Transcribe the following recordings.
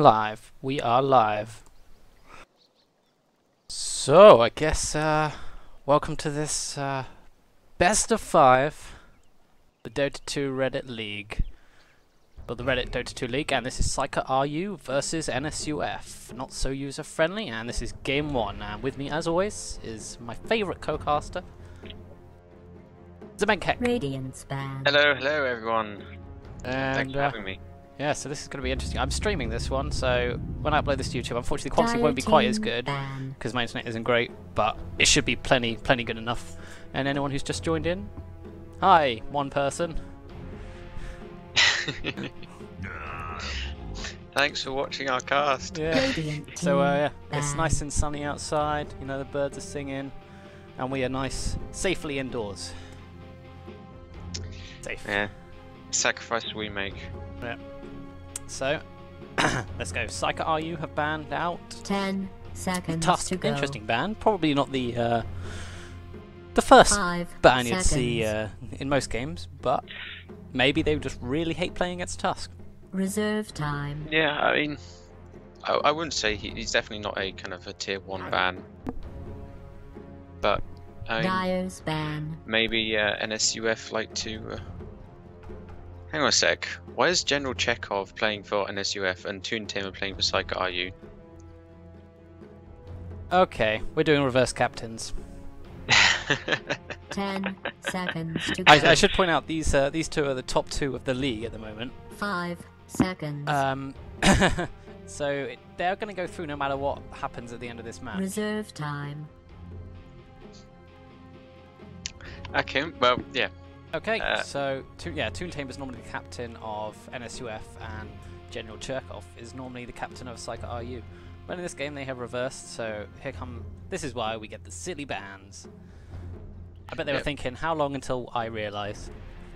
live. We are live. So, I guess, welcome to this, best of 5, the Dota 2 Reddit League. Well, the Reddit Dota 2 League, and this is Psyker RU versus NSUF. Not so user-friendly, and this is Game 1. And with me, as always, is my favourite co-caster, Xebenkeck. Radiance band. Hello everyone. And, Thanks for having me. Yeah, so this is going to be interesting. I'm streaming this one, so when I upload this to YouTube, unfortunately the quality won't be quite as good, because my internet isn't great, but it should be plenty good enough. And anyone who's just joined in, hi, one person. Thanks for watching our cast. Yeah. So yeah, it's nice and sunny outside, you know, the birds are singing, and we are nice, safely indoors. Safe. Yeah. Sacrifice we make. Yeah. So, let's go. Psyker RU have banned out 10 seconds Tusk. to go. Interesting ban. Probably not the first 5 ban you'd seconds. see in most games, but maybe they just really hate playing against Tusk. Reserve time. Yeah, I mean, I wouldn't say he's definitely not a kind of a tier 1 ban, but I mean, Dyer's ban. maybe NSUF like to. Hang on a sec. Why is General Chekhov playing for NSUF and Toon Tamer playing for Psyker RU? Okay, we're doing reverse captains. 10 seconds to go. I should point out these two are the top 2 of the league at the moment. 5 seconds. So they're going to go through no matter what happens at the end of this match. Reserve time. Okay, well, yeah. Okay, so Toon Tamer is normally the captain of NSUF, and General Cherkov is normally the captain of Psyker RU. But in this game they have reversed, so here come. This is why we get the silly bans. I bet they were thinking, how long until I realise?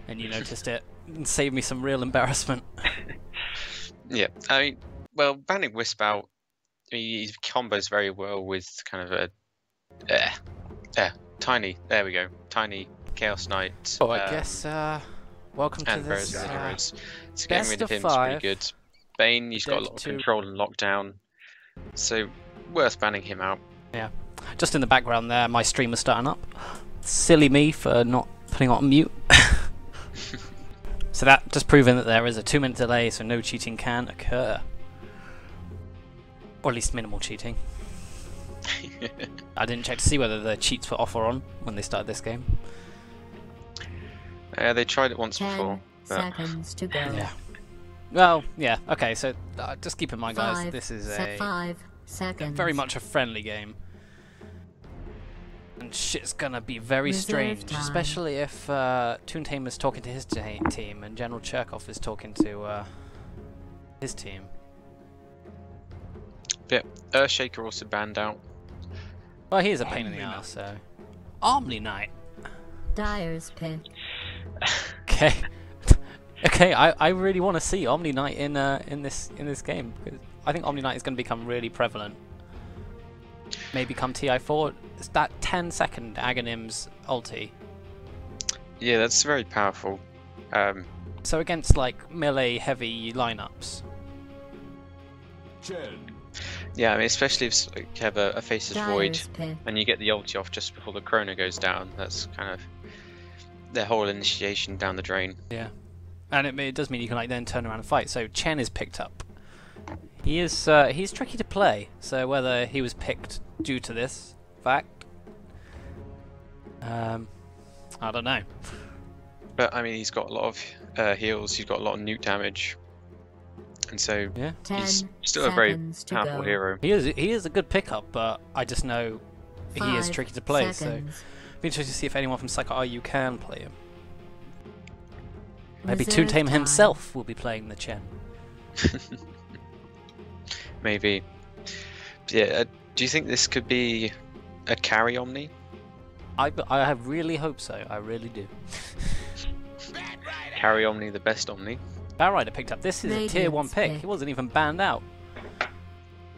And you noticed it and saved me some real embarrassment. Yeah, I mean, well, banning Wisp out, I mean, he combos very well with kind of a tiny. There we go, tiny Chaos Knight. Oh, I guess. Welcome to and this. heroes. So getting rid of best of him is 5. pretty good. Bane, he's got a lot of control and lockdown, so worth banning him out. Yeah, just in the background there, my stream was starting up. Silly me for not putting it on mute. So that just proving that there is a 2-minute delay, so no cheating can occur, or at least minimal cheating. I didn't check to see whether the cheats were off or on when they started this game. They tried it once 10 before. seconds to go. Yeah. Well, yeah. Okay, so just keep in mind, guys, 5 this is 5 seconds. very much a friendly game. And shit's gonna be very Reserve strange, time. especially if Toon Tamer's talking to his team and General Cherkov is talking to his team. Yeah, Earthshaker also banned out. Well, he is a pain in the ass, so... Omni Knight! Dyer's pit. Okay. Okay, I really want to see Omni Knight in this game, because I think Omni Knight is going to become really prevalent. Maybe come TI4, it's that 10-second Aghanims ulti. Yeah, that's very powerful. So against like melee heavy lineups. Yeah, I mean, especially if you have a Faceless Void Dyer's pit. and you get the ulti off just before the Chrono goes down, that's kind of their whole initiation down the drain. Yeah. And it does mean you can like then turn around and fight. So Chen is picked up. He's tricky to play, so whether he was picked due to this fact, I don't know. But I mean, he's got a lot of heals, he's got a lot of nuke damage, and so Yeah. 10 he's still a very seconds to powerful go. hero. He is a good pickup, but I just know he is 5 tricky to play, seconds. so be interested to see if anyone from Psyker RU can play him. Maybe Reserve Toon Tamer time. himself will be playing the Chen. Maybe. Yeah, do you think this could be a carry Omni? I really hope so, I really do. Carry Omni, the best Omni. Batrider picked up. This is a tier 1 Radiance pick. pick. He wasn't even banned out.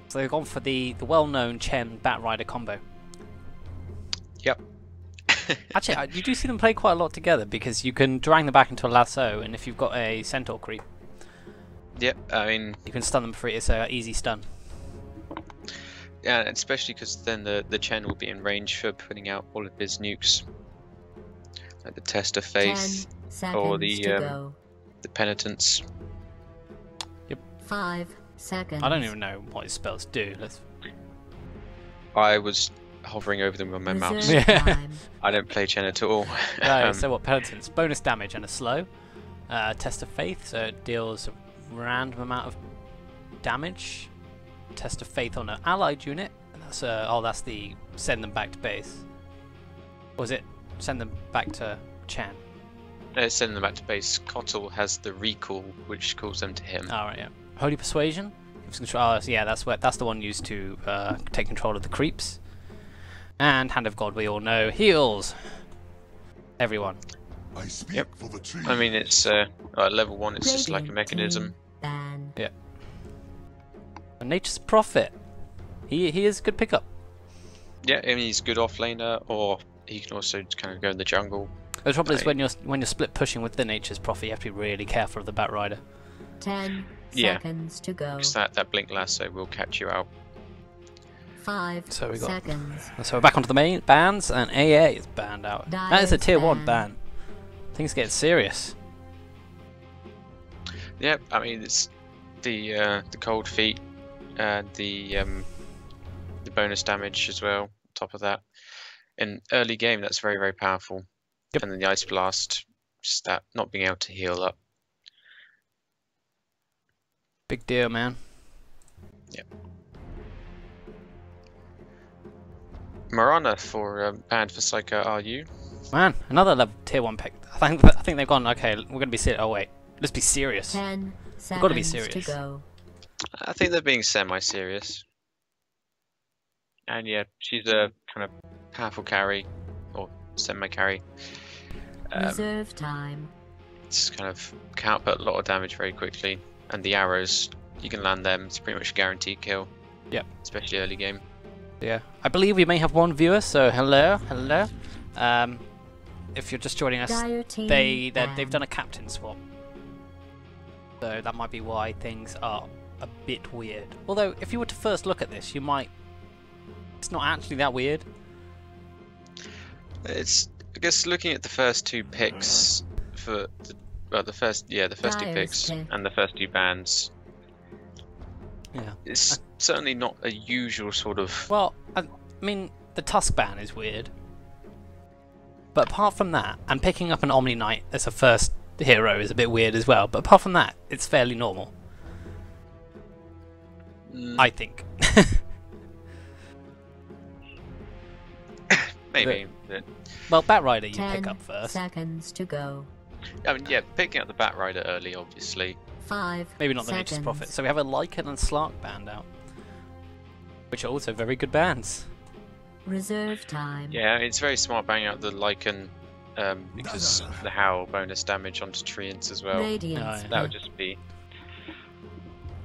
So they've gone for the well-known Chen Batrider combo. Yep. Actually, you do see them play quite a lot together because you can drag them back into a lasso, and if you've got a centaur creep, Yep, I mean, You can stun them free. It's a easy stun. yeah, especially because then the Chen will be in range for putting out all of his nukes, like the Test of 10 Faith seconds or to go. the Penitence. 5 seconds. I don't even know what his spells do. I was hovering over them on my mouse. Reserve Yeah. time. I don't play Chen at all. No, so what? Penitence, bonus damage and a slow. Test of Faith, so it deals a random amount of damage. Test of Faith on an allied unit. And that's that's the send them back to base. Or was it send them back to Chen? Send them back to base. Kotl has the recall, which calls them to him. Alright, yeah. Holy Persuasion. Gives control. So yeah, that's the one used to take control of the creeps. And Hand of God, we all know, heals everyone. I speak Yep. for the team. I mean, it's level 1. It's just like a Radiant mechanism. team ban. Yeah. And Nature's Prophet. He is a good pickup. Yeah, I mean, he's a good offlaner, or he can also kind of go in the jungle. The trouble is Right. when you're split pushing with the Nature's Prophet, you have to be really careful of the Bat Rider. 10 Yeah. seconds to go. Because that blink lasso will catch you out. 5 So we got- seconds. So we're back onto the main bans, and AA is banned out. That is a Dyer's tier 1 ban. ban. Things get serious. Yeah, I mean, it's the cold feet and the bonus damage as well. On top of that, in early game, that's very, very powerful. Yep. And then the ice blast, just that not being able to heal up. Big deal, man. Marana for banned for Psycho RU. Man, another level tier 1 pick. I think they've gone, okay, we're gonna be serious. Oh wait, let's be serious. 10 seconds gotta be to serious. go. I think they're being semi-serious. And yeah, she's a kind of powerful carry, or semi-carry. Reserve time. It's kind of can output a lot of damage very quickly, and the arrows, you can land them. It's pretty much a guaranteed kill. Yep. Especially early game. Yeah, I believe we may have one viewer. So hello. If you're just joining us, Dire team they've ban. done a captain swap, so that might be why things are a bit weird. Although, if you were to first look at this, you might. It's not actually that weird. It's, I guess, looking at the first two picks for the first two Dyer's picks pick. and the first two bans. Yeah. It's certainly not a usual sort of. Well, I mean, the Tusk ban is weird. But apart from that, and picking up an Omni Knight as a first hero is a bit weird as well. But apart from that, it's fairly normal, I think. Maybe. But, Well, Bat Rider you 10 pick up first. seconds to go. I mean, yeah, picking up the Bat Rider early, obviously. 5 Maybe not the seconds. Nature's Prophet. So we have a Lycan and Slark band out, which are also very good bands. Reserve time. Yeah, it's very smart banging out the Lycan because the Howl bonus damage onto Treants as well. Radiant. Oh, yeah. That would just be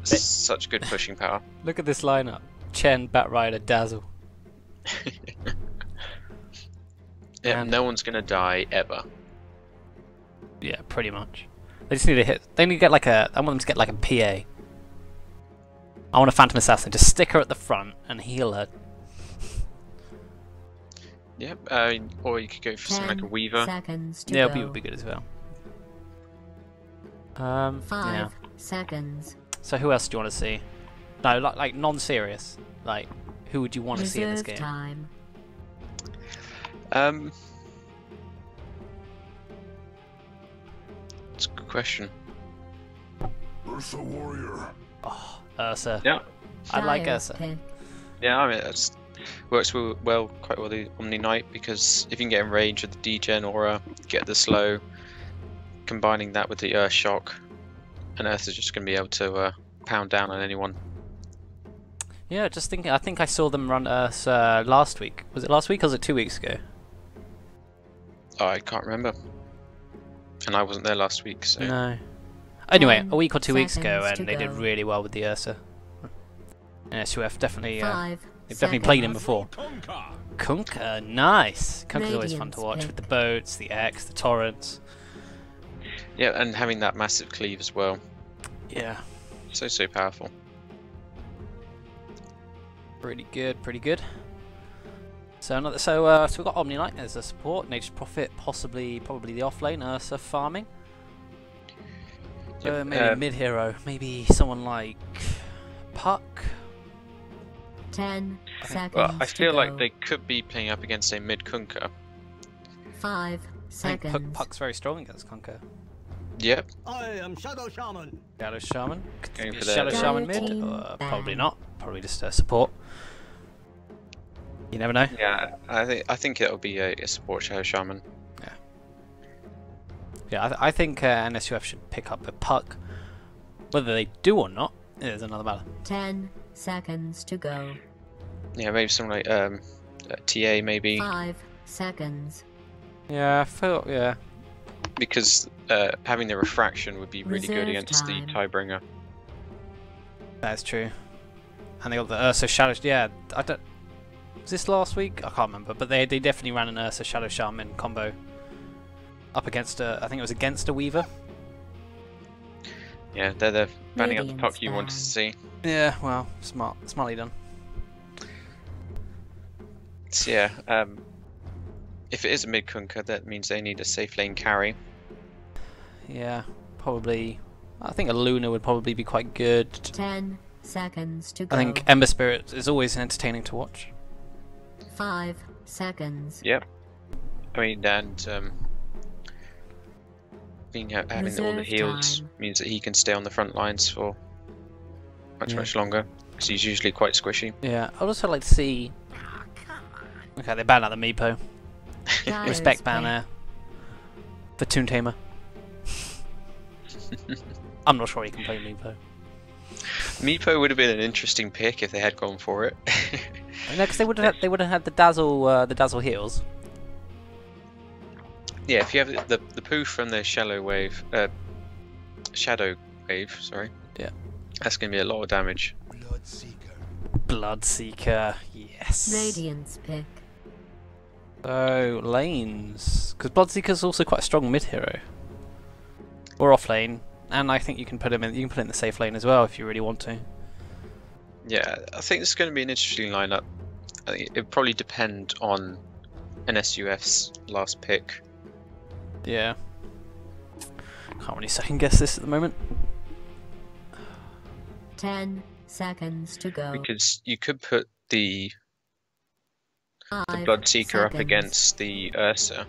such good pushing power. Look at this lineup: Chen, Bat Rider, Dazzle. Yeah, And- no one's gonna die ever. Yeah, pretty much. They just need to hit. They need to get like a. I want them to get like a PA. I want a Phantom Assassin. Just stick her at the front and heal her. Yep, or you could go for something like a 10 Weaver. seconds to Yeah, go. P would be good as well. 5 Yeah. seconds. So who else do you want to see? No, like non-serious. Like, who would you want to see in this Reserve game? time. It's a good question. Ursa Warrior. Ursa. Yeah, I like Dyer's Ursa. pick. yeah. I mean, it works quite well the Omni Knight, because if you can get in range with the Degen aura, get the slow, combining that with the Earth Shock, and Earth is just going to be able to pound down on anyone. Yeah, just thinking. I think I saw them run Ursa last week. Was it last week or was it 2 weeks ago? Oh, I can't remember, and I wasn't there last week, so No. Anyway, 10 a week or 2 weeks ago, seconds and to they did go. really well with the Ursa. NSUF definitely. 5 They've definitely played him seconds. before. Kunkka, nice. Kunkka's always fun to Radiant's watch pick. with the boats, the X, the torrents. yeah, and having that massive cleave as well. Yeah. So powerful. Pretty good, pretty good. So another, so we've got Omni Knight as a support, Nature's Prophet, probably the offlane, Ursa farming. Yep, Maybe a mid hero, maybe someone like Puck. 10 seconds. Well, I feel to like go. they could be playing up against a mid Kunka. 5 I think seconds. Puck's very strong against Conquer. Yep. I am Shadow Shaman. Shadow Shaman. Could Going be a for the- Shadow Shaman Dire mid? team Probably ban. not. Probably just a support. You never know. Yeah, I think it'll be a support Shadow Shaman. Yeah, I think NSUF should pick up a Puck. Whether they do or not is another matter. 10 seconds to go. Yeah, maybe something like TA maybe, 5 seconds. Yeah, I feel, yeah. because having the refraction would be really good Reserve against time. the Tiebringer. That's true. And they got the Ursa Shadow. Yeah, I don't. Was this last week? I can't remember. But they definitely ran an Ursa Shadow Shaman combo up against a. I think it was against a Weaver. Yeah, they're the banning up the Radiant's puck you wanted to ban. see. Yeah, well, smartly done. So yeah, if it is a mid Kunka, that means they need a safe lane carry. Yeah, probably. I think a Luna would probably be quite good. 10 seconds to go. I think Ember Spirit is always entertaining to watch. 5 seconds. Yep. I mean, and having all the Reserve heals time. means that he can stay on the front lines for much longer, because he's usually quite squishy. Yeah, I'd also like to see. Okay, they banned out the Meepo. Dire's Respect ban pick. there. For Toon Tamer. I'm not sure he can play Meepo. Meepo would have been an interesting pick if they had gone for it. No, because they would have had the dazzle heals. Yeah, if you have the poof from the shadow wave, sorry. Yeah. That's going to be a lot of damage. Bloodseeker, yes. Radiant's pick. So lanes, because Bloodseeker's also quite a strong mid hero, or off lane, and I think you can put him in. You can put him in the safe lane as well if you really want to. Yeah, I think this is going to be an interesting lineup. I think it would probably depend on NSUF's last pick. Yeah. Can't really second guess this at the moment. 10 seconds to go. Because you could put the 5 Bloodseeker up seconds. against the Ursa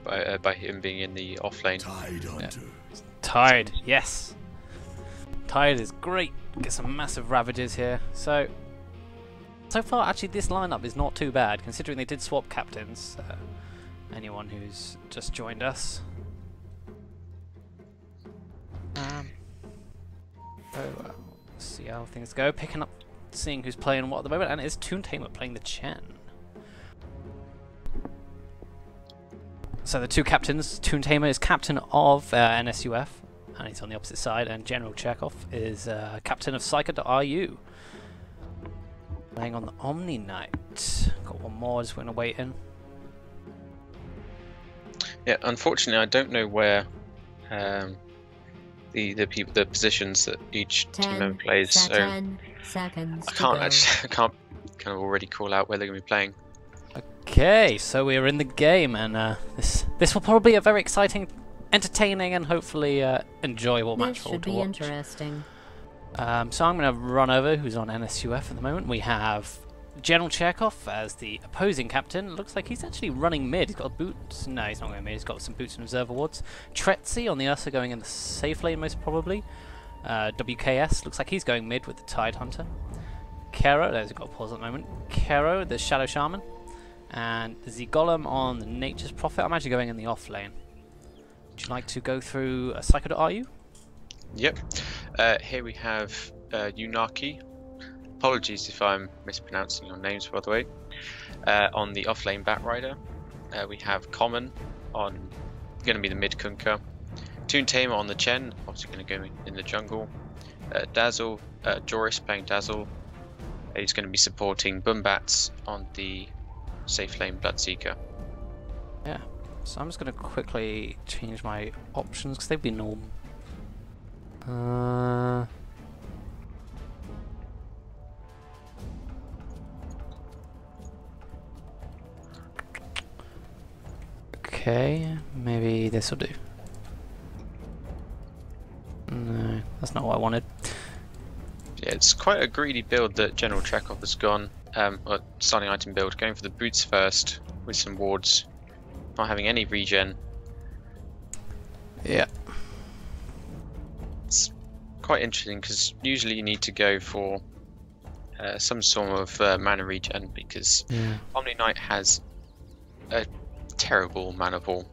by him being in the off lane. Tide Hunter. Tide, yes. Tide is great. Get some massive ravages here. So far, actually, this lineup is not too bad considering they did swap captains. Anyone who's just joined us. Let's see how things go. Picking up, seeing who's playing what at the moment, and it's Toon Tamer playing the Chen. So the two captains, Toon Tamer is captain of NSUF, and he's on the opposite side, and General Chekhov is captain of Psycho.ru. Playing on the Omni Knight. Got one more, just going to wait in. Yeah, unfortunately, I don't know where the positions that each team member 10 plays, so 10 seconds I to can't go. actually, I can't kind of already call out where they're going to be playing. Okay, so we're in the game, and this will probably be a very exciting, entertaining, and hopefully enjoyable This match for all should to be watch. interesting. So I'm going to run over who's on NSUF at the moment. We have General Chekhov as the opposing captain. Looks like he's actually running mid. He's got a boots. No, he's not going mid. He's got some boots and reserve awards. Tretzi on the Ursa going in the safe lane most probably. WKS looks like he's going mid with the Tide Hunter. Kero, there's got a pause at the moment. Kero, the Shadow Shaman. And the Golem on the Nature's Prophet. I'm actually going in the off lane. Would you like to go through Psycho.ru? Yep. Here we have Yunaki. Apologies if I'm mispronouncing your names, by the way. On the off-lane Batrider, we have Common on going to be the mid Kunka. Toon Tamer on the Chen, obviously going to go in the jungle. Dazzle, Joris playing Dazzle. He's going to be supporting Boombats on the safe lane Bloodseeker. Yeah. So I'm just going to quickly change my options because they've been normal. Okay, maybe this will do. No, that's not what I wanted. Yeah, it's quite a greedy build that General Chekhov has gone. Or starting item build, going for the boots first with some wards, not having any regen. Yeah. It's quite interesting because usually you need to go for some sort of mana regen because Omni Knight has a terrible mana pool.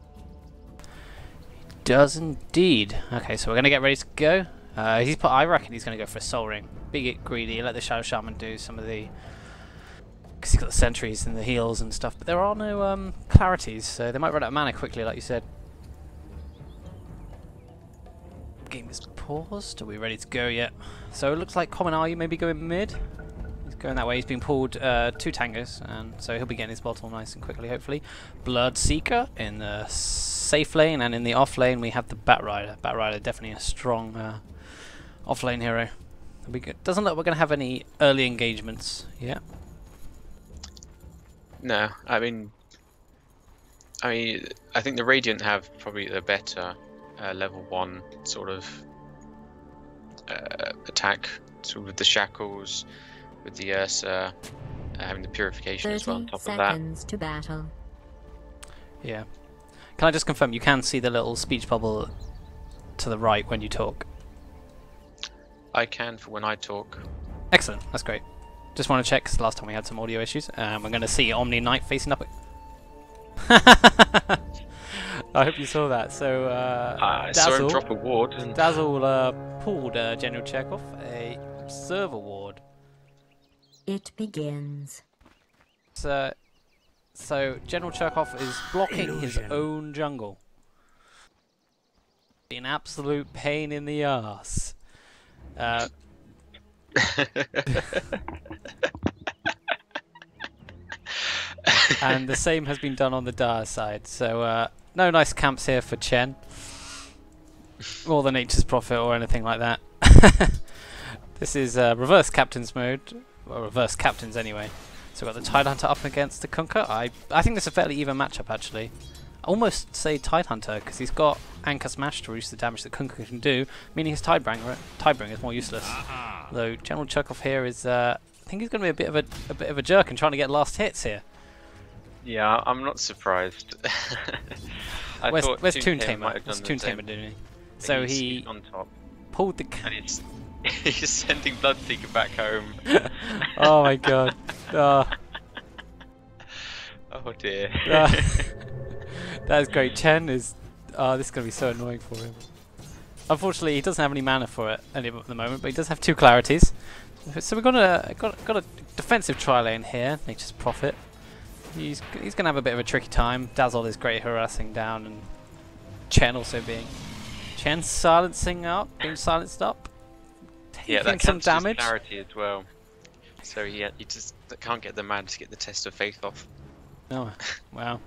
Does indeed. Okay, so we're gonna get ready to go. I reckon he's gonna go for a soul ring. Be greedy. Let the Shadow Shaman do some of the, because he's got the sentries and the heals and stuff. But there are no clarities, so they might run out of mana quickly, like you said. Game is paused. Are we ready to go yet? So it looks like Common Are you maybe going mid? He's going that way. He's been pulled 2 tangos, and so he'll be getting his bottle nice and quickly, hopefully. Bloodseeker in the safe lane, and in the off lane we have the Batrider. Batrider definitely a strong off lane hero. Doesn't look like we're going to have any early engagements yet. No, I mean, I think the Radiant have probably the better level 1 sort of attack, sort of with the shackles, with the Ursa, having the purification as well on top of that. 30 seconds to battle. Yeah. Can I just confirm you can see the little speech bubble to the right when you talk? I can for when I talk. Excellent, that's great. Just want to check because last time we had some audio issues. We're going to see Omni Knight facing up. I hope you saw that. So I saw him drop a ward. And Dazzle pulled General Chekhov a server ward. It begins. So General Chekhov is blocking his own jungle. An absolute pain in the arse. And the same has been done on the Dire side. So no nice camps here for Chen, or the Nature's Prophet, or anything like that. This is reverse captains mode, well, reverse captains anyway. So we've got the Tidehunter up against the Kunkka. I think this is a fairly even matchup actually. Almost say Tidehunter because he's got Anchor Smash to reduce the damage that Kunkka can do, meaning his Tidebringer is more useless. Though General Chekhov here is, I think he's going to be a bit of a jerk and trying to get last hits here. Yeah, I'm not surprised. Where's Toon Tamer? What's Toon Tamer doing? So he's on top. Pulled the. And he's sending Bloodseeker back home. Oh my god. Oh dear. That is great. Chen is. This is going to be so annoying for him. Unfortunately, he doesn't have any mana for it at the moment, but he does have 2 clarities. So we've got a defensive tri-lane here, Nature's Prophet. He's going to have a bit of a tricky time. Dazzle is great harassing down, and Chen also Chen silencing up, being silenced up, taking some damage. Clarity as well. So he just can't get the man to get the test of faith off. Oh, wow.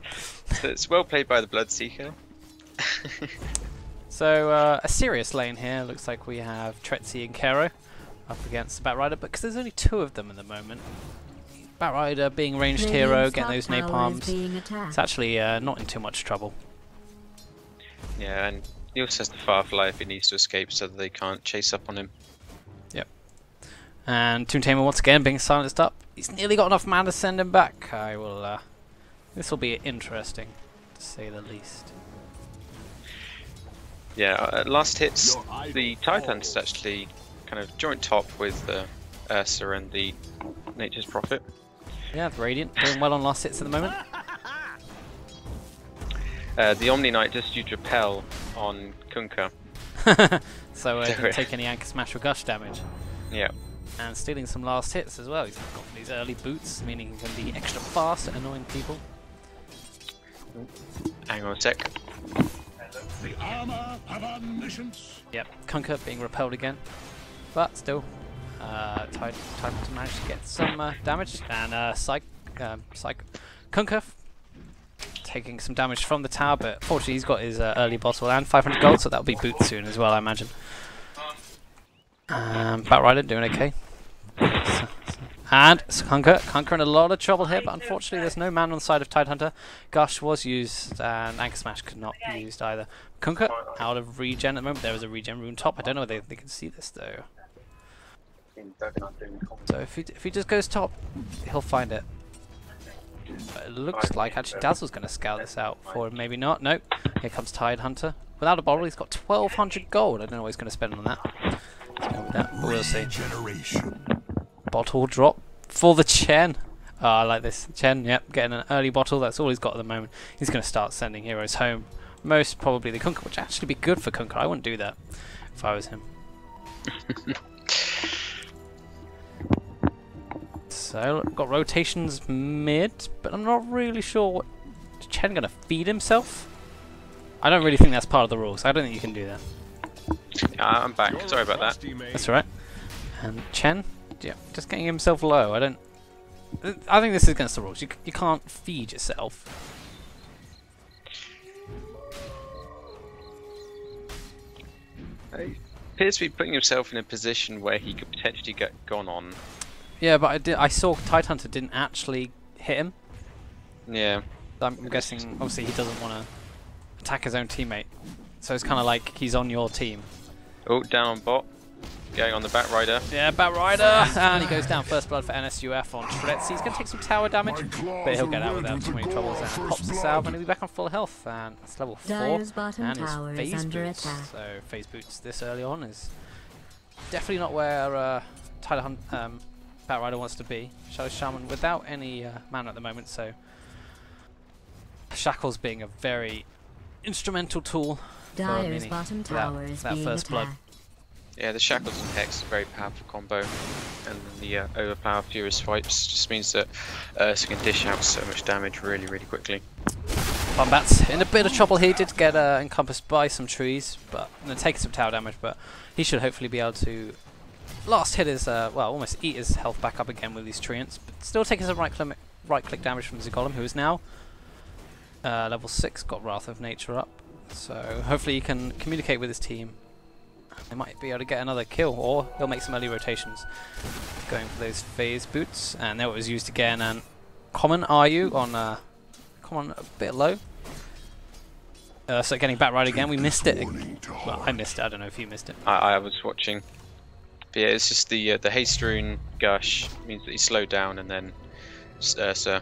So it's well played by the Bloodseeker. So a serious lane here. Looks like we have Tretzi and Kero up against the Batrider, but because there's only 2 of them at the moment. Batrider being ranged hero, getting those napalms. It's actually not in too much trouble. Yeah, and he also has the Firefly if he needs to escape so that they can't chase up on him. Yep. And Toon Tamer once again being silenced up. He's nearly got enough mana to send him back. I will. This will be interesting, to say the least. Yeah, last hits, the Titans actually kind of joint top with the Ursa and the Nature's Prophet. Yeah, the Radiant doing well on last hits at the moment. The Omni Knight just used Repel on Kunkka. So he didn't take any Anchor Smash or Gush damage. Yeah. And stealing some last hits as well. He's got these early boots, meaning he can be extra fast at annoying people. Hang on a sec. The armor of omniscience. Yep, Kunkka being repelled again. But still, time to manage to get some damage. And Kunkka taking some damage from the tower, but fortunately he's got his early bottle and 500 gold, so that'll be boots soon as well, I imagine. Batrider doing okay. And Kunker in a lot of trouble here, but unfortunately there's no man on the side of Tidehunter. Gush was used, and Anchor Smash could not be used either. Kunker out of regen at the moment. There is a regen rune top. I don't know whether they can see this though. So if he just goes top, he'll find it. But it looks like actually Dazzle's going to scout this out for him. Maybe not. Nope. Here comes Tidehunter. Without a bottle, he's got 1,200 gold. I don't know what he's going to spend on that. Let's go with that, but we'll see. Bottle drop for the Chen. Oh, I like this. Chen, yep, getting an early bottle. That's all he's got at the moment. He's going to start sending heroes home. Most probably the Kunker, which actually be good for Kunker. I wouldn't do that if I was him. So, got rotations mid, but I'm not really sure what... Is Chen going to feed himself? I don't really think that's part of the rules. I don't think you can do that. I'm back. Sorry about that. That's alright. And Chen, yeah, just getting himself low. I think this is against the rules. You can't feed yourself. He appears to be putting himself in a position where he could potentially get gone on. Yeah, but I saw Tidehunter didn't actually hit him. Yeah. I'm guessing, obviously, he doesn't want to attack his own teammate. So it's kind of like he's on your team. Oh, down on bot. Going on the Batrider. Yeah, Batrider! And he goes down first blood for NSUF on Shredzi. He's going to take some tower damage, but he'll get out without too many troubles and pops the salve and he'll be back on full health. And it's level 4 and his phase boots. So phase boots this early on is definitely not where Batrider wants to be. Shadow Shaman without any mana at the moment, so Shackles being a very instrumental tool for Mini that first blood. Yeah, the Shackles and Hex is a very powerful combo, and then the Overpower Furious Swipes just means that Ursa can dish out so much damage really, really quickly. Bombats in a bit of trouble. He did get encompassed by some trees, but taking some tower damage, but he should hopefully be able to last hit his, well, almost eat his health back up again with these treants, but still taking some right click damage from Zigolem, who is now level 6, got Wrath of Nature up, so hopefully he can communicate with his team. They might be able to get another kill, or he'll make some early rotations. Going for those phase boots, and there it was used again. And common are you on common a bit low. So getting back right again, we missed it. Well, I missed it. I don't know if you missed it. I was watching. But yeah, it's just the haste rune gush means that he slowed down, and then Ursa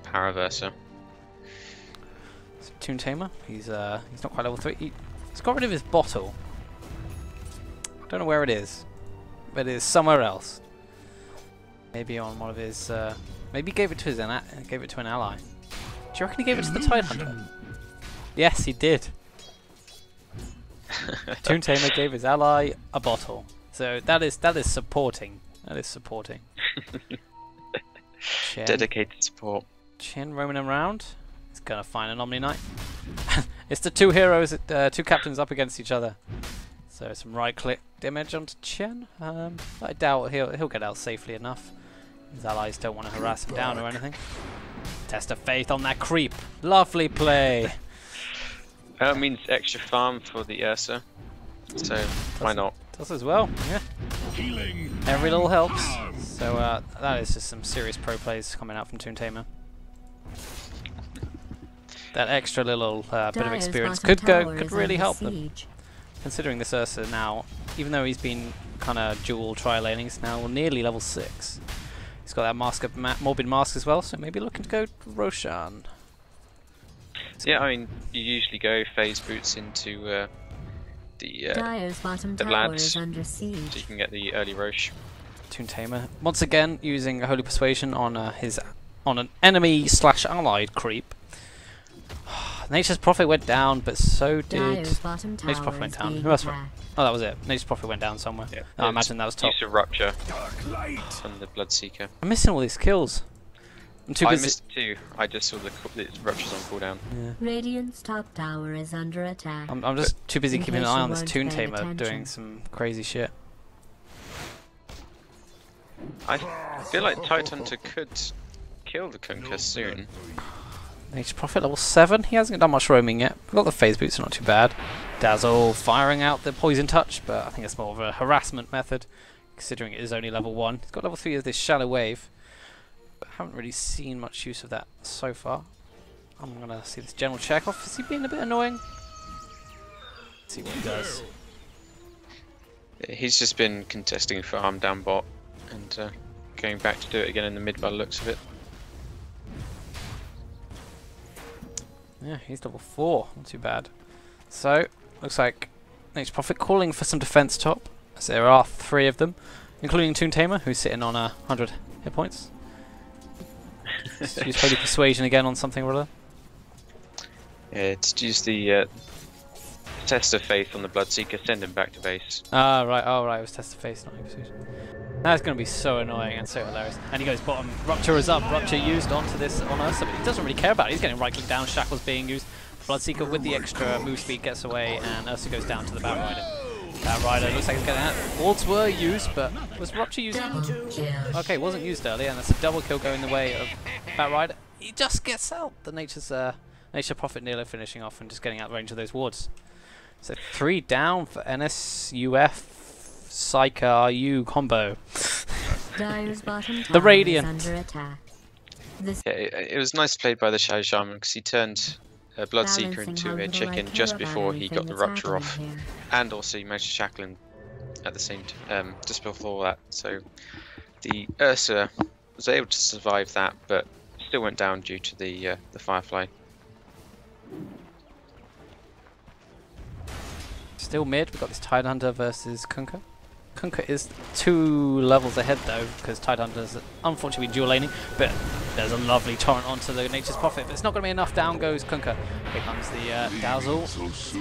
power of Ursa. So Toon Tamer, he's not quite level 3. He's got rid of his bottle. I don't know where it is, but it is somewhere else. Maybe on one of his. Maybe he gave it to an ally. Do you reckon he gave it to the Tidehunter? Yes, he did. Toon Tamer gave his ally a bottle, so that is supporting. That is supporting. Dedicated support. Chin roaming around. He's gonna find an Omni Knight. It's the two heroes, two captains up against each other. So some right click damage onto Chen. I doubt he'll get out safely enough. His allies don't want to harass him down or anything. Test of faith on that creep. Lovely play. That means extra farm for the Ursa. So why not? Does as well. Yeah. Every little helps. So that is just some serious pro plays coming out from Toon Tamer. That extra little bit of experience could really help them. Considering this Ursa now, even though he's been kind of dual tri-laning, he's now nearly level 6. He's got that mask of Morbid Mask as well, so maybe looking to go Roshan. Yeah, I mean, you usually go phase boots into the lands, so you can get the early Roche. Toon Tamer once again using a Holy Persuasion on an enemy / allied creep. Nature's Prophet went down, but so did... Nature's Prophet went down. Who else went? Oh, that was it. Nature's Prophet went down somewhere. Yeah, I imagine that was top. Use of Rupture from the Bloodseeker. I'm missing all these kills. I'm too busy. I missed it too. I just saw the Rupture's on cooldown. Yeah. Radiant's top tower is under attack. I'm just too busy keeping an eye on this Toon Tamer doing some crazy shit. I feel like Tidehunter could kill the Kunker soon. Nature's Prophet level 7. He hasn't done much roaming yet. We've got the phase boots, not too bad. Dazzle firing out the poison touch, but I think it's more of a harassment method. considering it is only level 1. He's got level 3 of this Shallow Wave, but haven't really seen much use of that so far. I'm going to see this general check off. Is he being a bit annoying? Let's see what he does. He's just been contesting farm down bot and going back to do it again in the mid by the looks of it. Yeah, he's level 4. Not too bad. So, looks like Nature's Prophet calling for some defense top, as there are 3 of them, including Toon Tamer, who's sitting on 100 hit points. Just use Holy Persuasion again on something or other. Yeah, to use the Test of Faith on the Bloodseeker, send him back to base. Ah, right. Oh, right. It was Test of Face, not Holy Persuasion. That's going to be so annoying and so hilarious. And he goes bottom. Rupture is up. Rupture used onto this on Ursa, but he doesn't really care about it. He's getting right click down. Shackles being used. Bloodseeker with the extra move speed gets away, and Ursa goes down to the Bat Rider. Bat Rider looks like he's getting out. Wards were used, but was Rupture used? Okay, wasn't used earlier, and that's a double kill going the way of Bat Rider. He just gets out. The Nature Prophet nearly finishing off and just getting out of range of those wards. So 3 down for NSUF Psyker RU combo. The Radiant. Yeah, it was nice played by the Shadow Shaman because he turned Bloodseeker into a chicken just before he got the Rupture off, and also he managed to shackle him at the same time just before that. So the Ursa was able to survive that, but still went down due to the Firefly. Still mid, we've got this Tidehunter versus Kunkka. Kunkka is 2 levels ahead though, because Tidehunter's unfortunately dual laning, but there's a lovely torrent onto the Nature's Prophet, but it's not going to be enough. Down goes Kunkka. Here comes the Dazzle.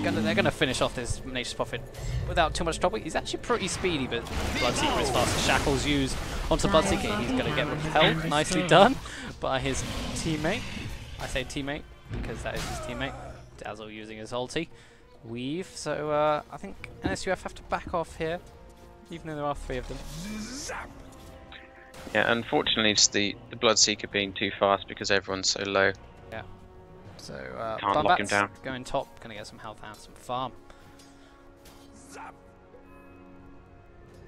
They're going to finish off this Nature's Prophet without too much trouble. He's actually pretty speedy, but Bloodseeker is fast. Shackles used onto Bloodseeker. He's going to get repelled. Nicely done by his teammate. I say teammate because that is his teammate. Dazzle using his ulti. Weave, so I think NSUF have to back off here, even though there are 3 of them. Yeah, unfortunately it's the Bloodseeker being too fast because everyone's so low. Yeah. So can't lock him down. Going top, gonna get some health and some farm.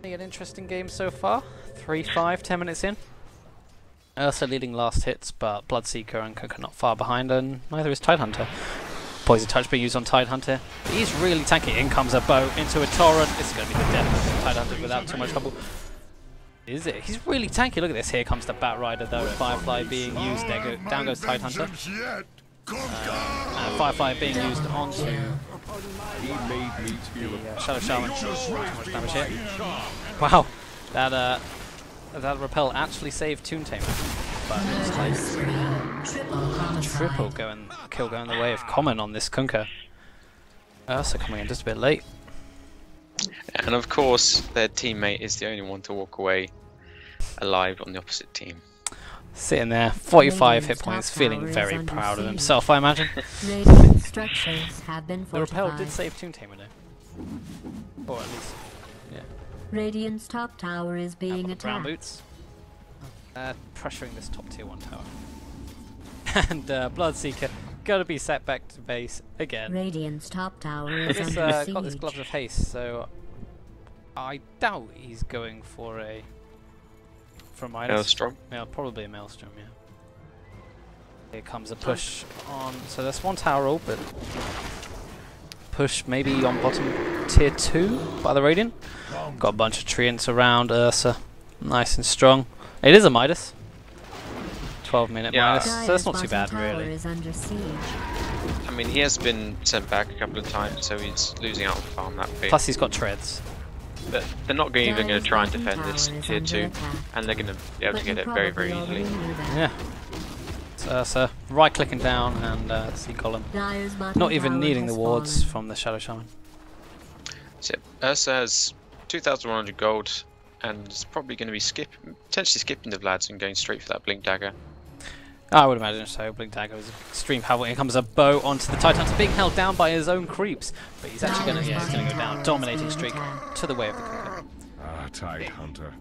An interesting game so far. 3-5, 10 minutes in. Ursa leading last hits, but Bloodseeker and Kunkka not far behind, and neither is Tidehunter. Poison Touch being used on Tidehunter. He's really tanky. In comes a bow into a torrent. This is going to be the death of Tidehunter without too much trouble. Is it? He's really tanky. Look at this. Here comes the Bat Rider though. Firefly being used. There down goes Tidehunter. And Firefly being used onto the Shadow Shaman. Too much damage here. Wow. That repel actually saved Toon Tamer. But it's like triple kill going the way of Common on this Kunkka. Ursa coming in just a bit late. And of course their teammate is the only one to walk away alive on the opposite team. Sitting there, 45 hit points, feeling very proud of himself, I imagine. The repel did save Toon Tamer though. Or at least, yeah. Radiant's top tower is being attacked. Brown boots. Pressuring this top tier 1 tower. And Bloodseeker gotta be set back to base again. Radiant's top tower is This under siege. got this Gloves of Haste, so I doubt he's going for a Midas. Maelstrom. Yeah, probably a Maelstrom, yeah. Here comes a push on, so there's 1 tower ult, but push maybe on bottom tier 2 by the Radiant. Got a bunch of treants around Ursa, nice and strong. It is a Midas. 12-minute Midas, so that's not too bad really. I mean, he has been sent back a couple of times, so he's losing out on farm that bit. Plus he's got treads. But they're not even going to try and defend this tier 2, and they're going to be able to get it very, very easily. Yeah. So right clicking down and C column. Not even needing the wards from the Shadow Shaman. So Ursa has 2,100 gold, and it's probably going to be potentially skipping the Vlads and going straight for that Blink Dagger. I would imagine so. Blink Dagger is extreme power. Here comes a bow onto the Tidehunter, being held down by his own creeps, but he's actually going to go down. Dominating streak to the way of the Kunkka. Ah, Tidehunter.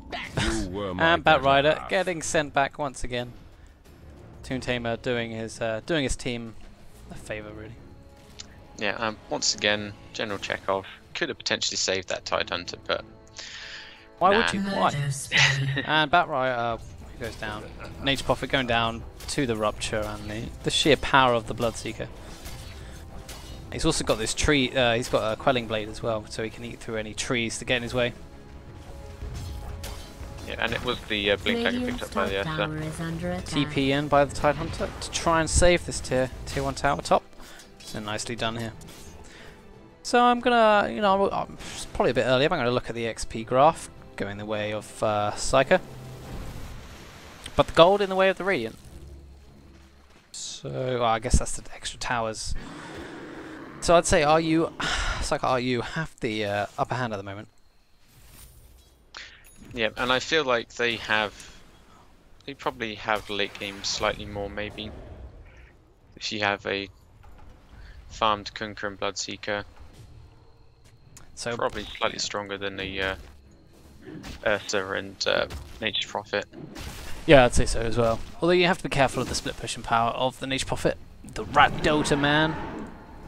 You were my And Bat Rider half. getting sent back once again. Toon Tamer doing his team a favour really. Yeah, once again, General Chekhov could have potentially saved that Tidehunter, but Why Nah. would you? Why? And Batrider goes down. Nature Prophet going down to the Rupture and the sheer power of the Bloodseeker. He's also got this tree, he's got a Quelling Blade as well, so he can eat through any trees to get in his way. Yeah, and it was the Blink Dagger picked up by the Esther. TP in by the Tidehunter to try and save this tier 1 tower top. So nicely done here. So I'm gonna, you know, it's probably a bit early, but I'm gonna look at the XP graph going the way of Psyker. But the gold in the way of the Radiant. So well, I guess that's the extra towers. So I'd say RU have the upper hand at the moment. Yeah, and I feel like they probably have late game slightly more maybe. If you have a farmed Kunkka and Bloodseeker, So probably slightly stronger than the Ursa and Nature's Prophet. yeah, I'd say so as well. Although you have to be careful of the split pushing power of the Nature Prophet, the Rat Dota man.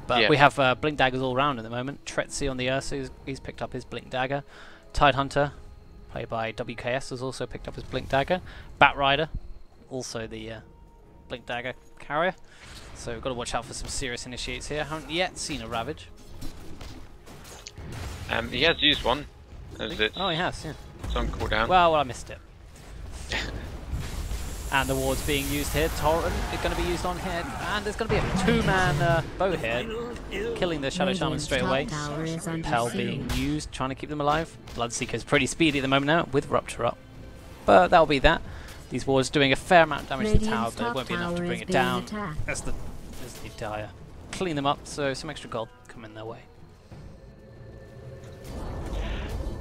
But Yeah. we have Blink Daggers all round at the moment. Tretzy on the Ursa, he's picked up his Blink Dagger. Tidehunter, played by WKS, has also picked up his Blink Dagger. Batrider, also the Blink Dagger carrier. So we've got to watch out for some serious initiates here. Haven't yet seen a Ravage. He has used one, as it's Oh, he has, yeah. on cooldown. Well, I missed it. And the ward's being used here. Torrent is going to be used on here. And there's going to be a two-man bow here, killing the Shadow Shaman straight away. Hell being used, trying to keep them alive. Bloodseeker's pretty speedy at the moment now, with Rupture up. But that'll be that. These wards doing a fair amount of damage to the tower, but it won't be enough to bring it down. As the Dire clean them up, so some extra gold coming their way.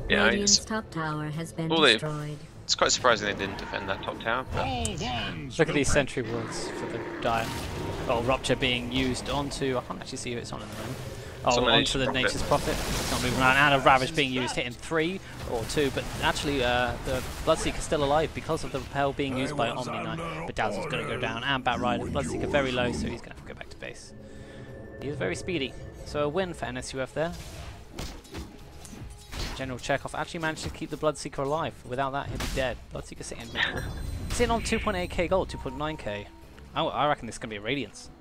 Yeah, Radiant's top tower has been Well, they- destroyed. it's quite surprising they didn't defend that top tower. But Look at these sentry wards for the Dire. Oh, Rupture being used onto... I can't actually see who it's on at the moment. It's Oh, on the onto the Nature's Nature's Prophet. It's not moving around. And a Ravage being used, hitting 3 or 2. But actually, the Bloodseeker's still alive because of the repel being used by Omni Knight. But Dazzle's going to go down. And Batrider. Bloodseeker very low, so he's going to have to go back to base. He is very speedy. So a win for NSUF there. General Chekhov actually managed to keep the Bloodseeker alive. Without that, he'd be dead. Bloodseeker sitting on 2.8k gold, 2.9k. I reckon this is going to be a Radiance.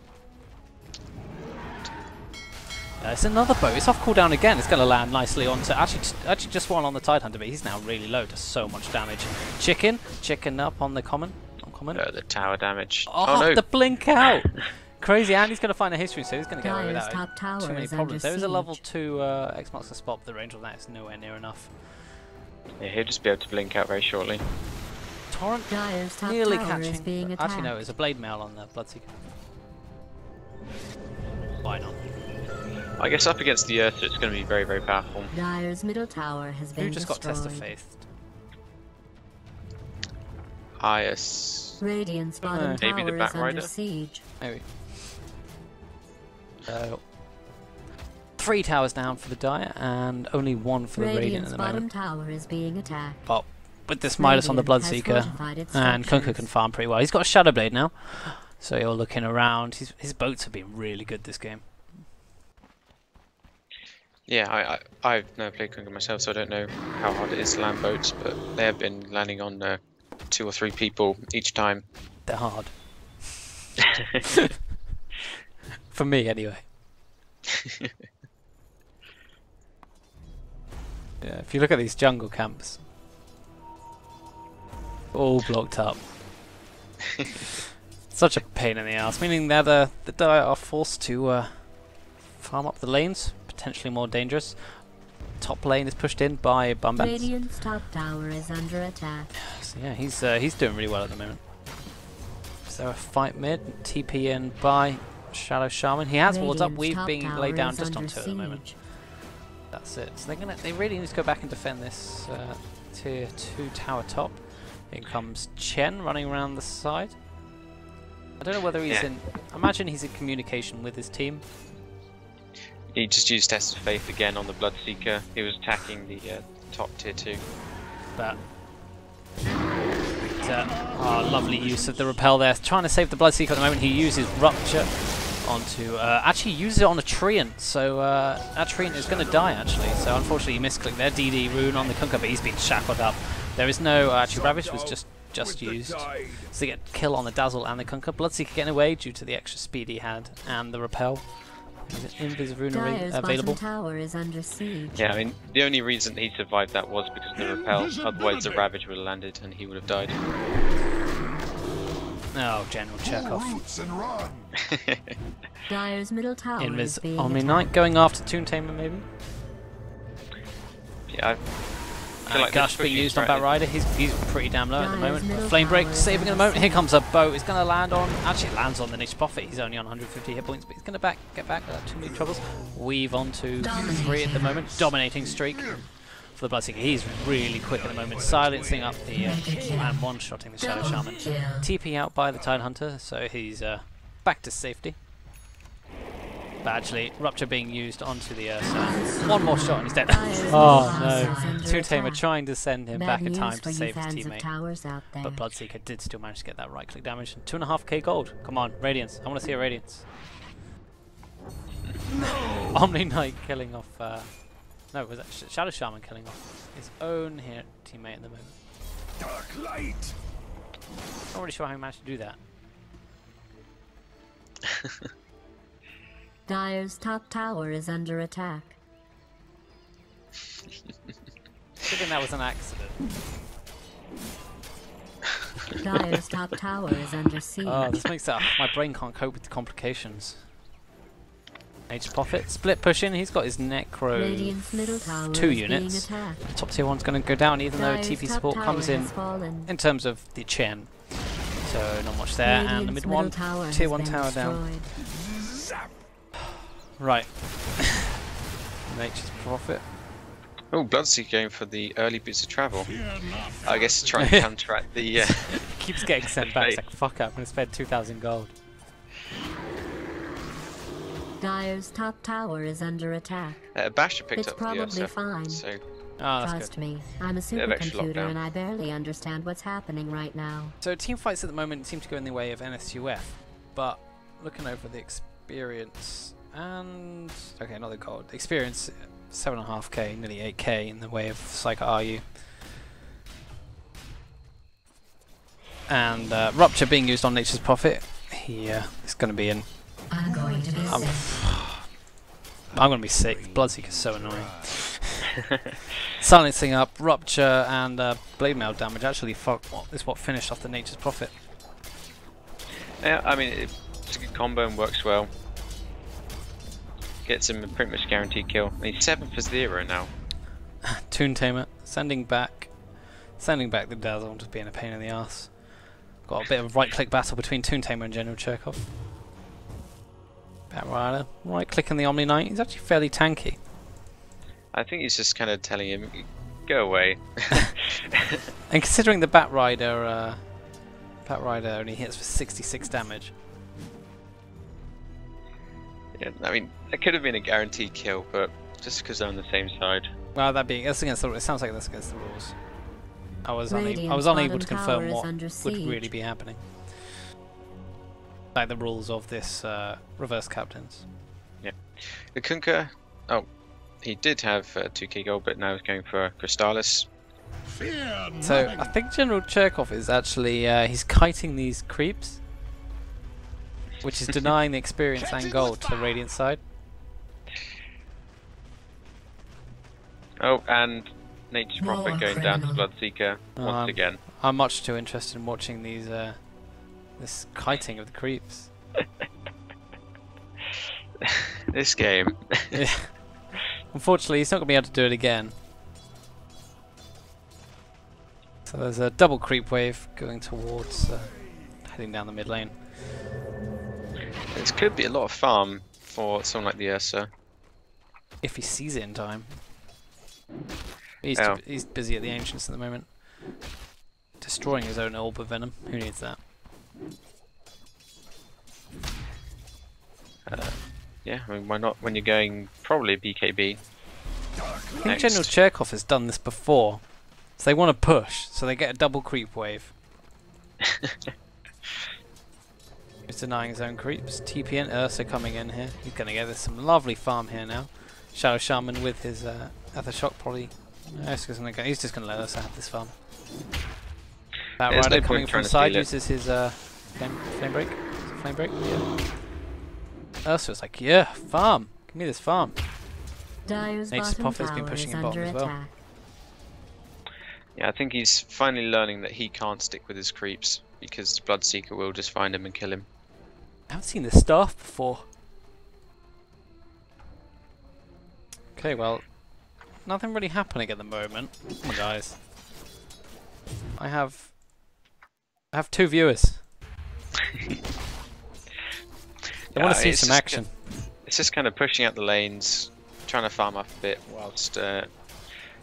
It's another bow. It's off cooldown again. It's going to land nicely onto... Actually just one on the Tidehunter, but he's now really low. Does so much damage. Chicken up on the common. the tower damage. Oh, no! the blink out! Crazy, and he's going to find a history, so he's going to get away Dire's without top tower too many is problems. under There is a level siege. 2 X marks the spot, but the range of that is nowhere near enough. Yeah, he'll just be able to blink out very shortly. Torrent Dire's top nearly tower is catching. being attacked. Actually, no, it was a blade mail on the Bloodseeker. Why not? I guess up against the Earth, it's going to be very, very powerful. Dire's middle tower has been Who just got destroyed. Test of Faith? Ias. Radiant's bottom Maybe the tower is under Batrider? siege. Maybe. So 3 towers down for the Dire and only 1 for the Radiant Radiant's at the bottom moment. tower is being attacked. But with this Midas on the Radiant has Bloodseeker, fortified its and Kunkka structures. can farm pretty well. He's got a Shadow Blade now, so you're looking around. His boats have been really good this game. Yeah, I've never played Kunkka myself, so I don't know how hard it is to land boats, but they have been landing on 2 or 3 people each time. They're hard. For me, anyway. Yeah, if you look at these jungle camps, all blocked up. Such a pain in the ass. Meaning that the Dire are forced to farm up the lanes, potentially more dangerous. Top lane is pushed in by Bumbats. Radiant's top tower is under attack. So yeah, he's doing really well at the moment. Is there a fight mid? TP in by Shadow Shaman. He has wards up. Radiant's We've top being tower laid down is just on under 2 at the moment. siege. That's it. So they really need to go back and defend this tier 2 tower top. Here comes Chen running around the side. I don't know whether he's in... I imagine he's in communication with his team. He just used Test of Faith again on the Bloodseeker. He was attacking the top tier 2. But lovely use of the repel there. Trying to save the Bloodseeker at the moment. He uses Rupture onto actually uses it on a treant, so that treant is going to die actually. So unfortunately he misclicked there. DD rune on the Kunkka, but he's been shackled up. There is no actually Ravage was just used, so they get kill on the Dazzle and the Kunkka. Bloodseeker getting away due to the extra speed he had and the repel. Invis rune available. Tower is under siege. Yeah, I mean the only reason he survived that was because of the repel. Otherwise the Ravage would have landed and he would have died. Oh, General Chekhov. Dire's middle tower is Invis being Omni attacked. Knight going after Toon Tamer maybe. Yeah, I feel like Gush being used on Bat Rider. He's pretty damn low at the moment. Flame Break saving in a moment. Here comes a boat. He's going to land on. Actually, it lands on the Niche Prophet. He's only on 150 hit points, but he's going to get back without too many troubles. Weave onto 3 at the moment. Dominating streak for the Bloodseeker. He's really quick at the moment. Silencing up the and one-shotting the Shadow Shaman. TP out by the Tidehunter, so he's back to safety. But actually, Rupture being used onto the Ursa. One more shot and he's dead. Oh no. Toon Tamer trying to send him back in time to save his teammate. But Bloodseeker did still manage to get that right click damage. And 2.5k gold. Come on, Radiance. I want to see a Radiance. Omni Knight killing off. No, was that Shadow Shaman killing off his own teammate at the moment. Dark light. Not really sure how he managed to do that. Dire's top tower is under attack. Good thing that was an accident. Dire's top tower is under siege. Oh, this makes it. My brain can't cope with the complications. Nature's Prophet split pushing. He's got his Necro Radiant's middle tower 2 is units. being attacked. Top tier 1's going to go down, even though Dire's TP top support tower comes in has fallen. terms of the Chen. So not much there, and the mid one, tier 1 tower down. Right. Nature's Prophet. Oh, Bloodseeker going for the early bits of travel. I guess to try and counteract the. Keeps getting sent back. It's like, fuck up, I'm going to spend 2,000 gold. Dire's top tower is under attack. Basher picked It's up the probably Ursa, fine. so Oh, that's Trust good. me, I'm a Bit of extra supercomputer lockdown. and I barely understand what's happening right now. So team fights at the moment seem to go in the way of NSUF, but looking over the experience and okay, not the gold. The experience 7.5k, nearly 8k in the way of Psycho RU. And Rupture being used on Nature's Prophet. He is going to be in. I'm going to be I'm going to be sick. Bloodseeker is so annoying. Silencing up Rupture and Blade Mail damage. Actually, is what finished off the Nature's Prophet. yeah, I mean it's a good combo and works well. Gets him a pretty much guaranteed kill. And he's 7 for 0 now. Toon Tamer sending back the Dazzle, just being a pain in the ass. Got a bit of right-click battle between Toon Tamer and General Chekhov. Bat Rider, right-clicking the Omni Knight. He's actually fairly tanky. I think he's just kind of telling him, go away. And considering the Bat Rider only hits for 66 damage. Yeah, I mean, it could have been a guaranteed kill, but just because they're on the same side. Well, that's against the. It sounds like that's against the rules. I was Radiant's unable to bottom confirm tower is what under would siege. really be happening. Like the rules of this reverse captains. Yeah, the Kunkka. Oh, he did have 2k gold, but now he's going for Crystallis. So I think General Chekhov is actually he's kiting these creeps, which is denying the experience and gold to the Radiant side. Oh, and Nature's Prophet going down to Bloodseeker once Um, again. I'm much too interested in watching these this kiting of the creeps. This game. Yeah. Unfortunately, he's not going to be able to do it again. So there's a double creep wave going towards heading down the mid lane. This could be a lot of farm for someone like the Ursa. If he sees it in time. He's Oh. he's busy at the Ancients at the moment. Destroying his own orb of venom. Who needs that? Yeah, I mean, why not when you're going probably BKB? I think General Chekhov has done this before. So they want to push, so they get a double creep wave. He's denying his own creeps. TP and Ursa coming in here. He's going to get us some lovely farm here now. Shadow Shaman with his Shock probably. He's just going to let us have this farm. That Rider coming from the side uses his flame break. Is it flame break? Yeah. Ursa's like, yeah, farm. Give me this farm. Nature's Prophet's been pushing him bottom as well. Yeah, I think he's finally learning that he can't stick with his creeps because Bloodseeker will just find him and kill him. I haven't seen this staff before. Okay, well, nothing really happening at the moment. Come on, guys. I have 2 viewers. They want to see some action. It's just kind of pushing out the lanes, trying to farm up a bit, whilst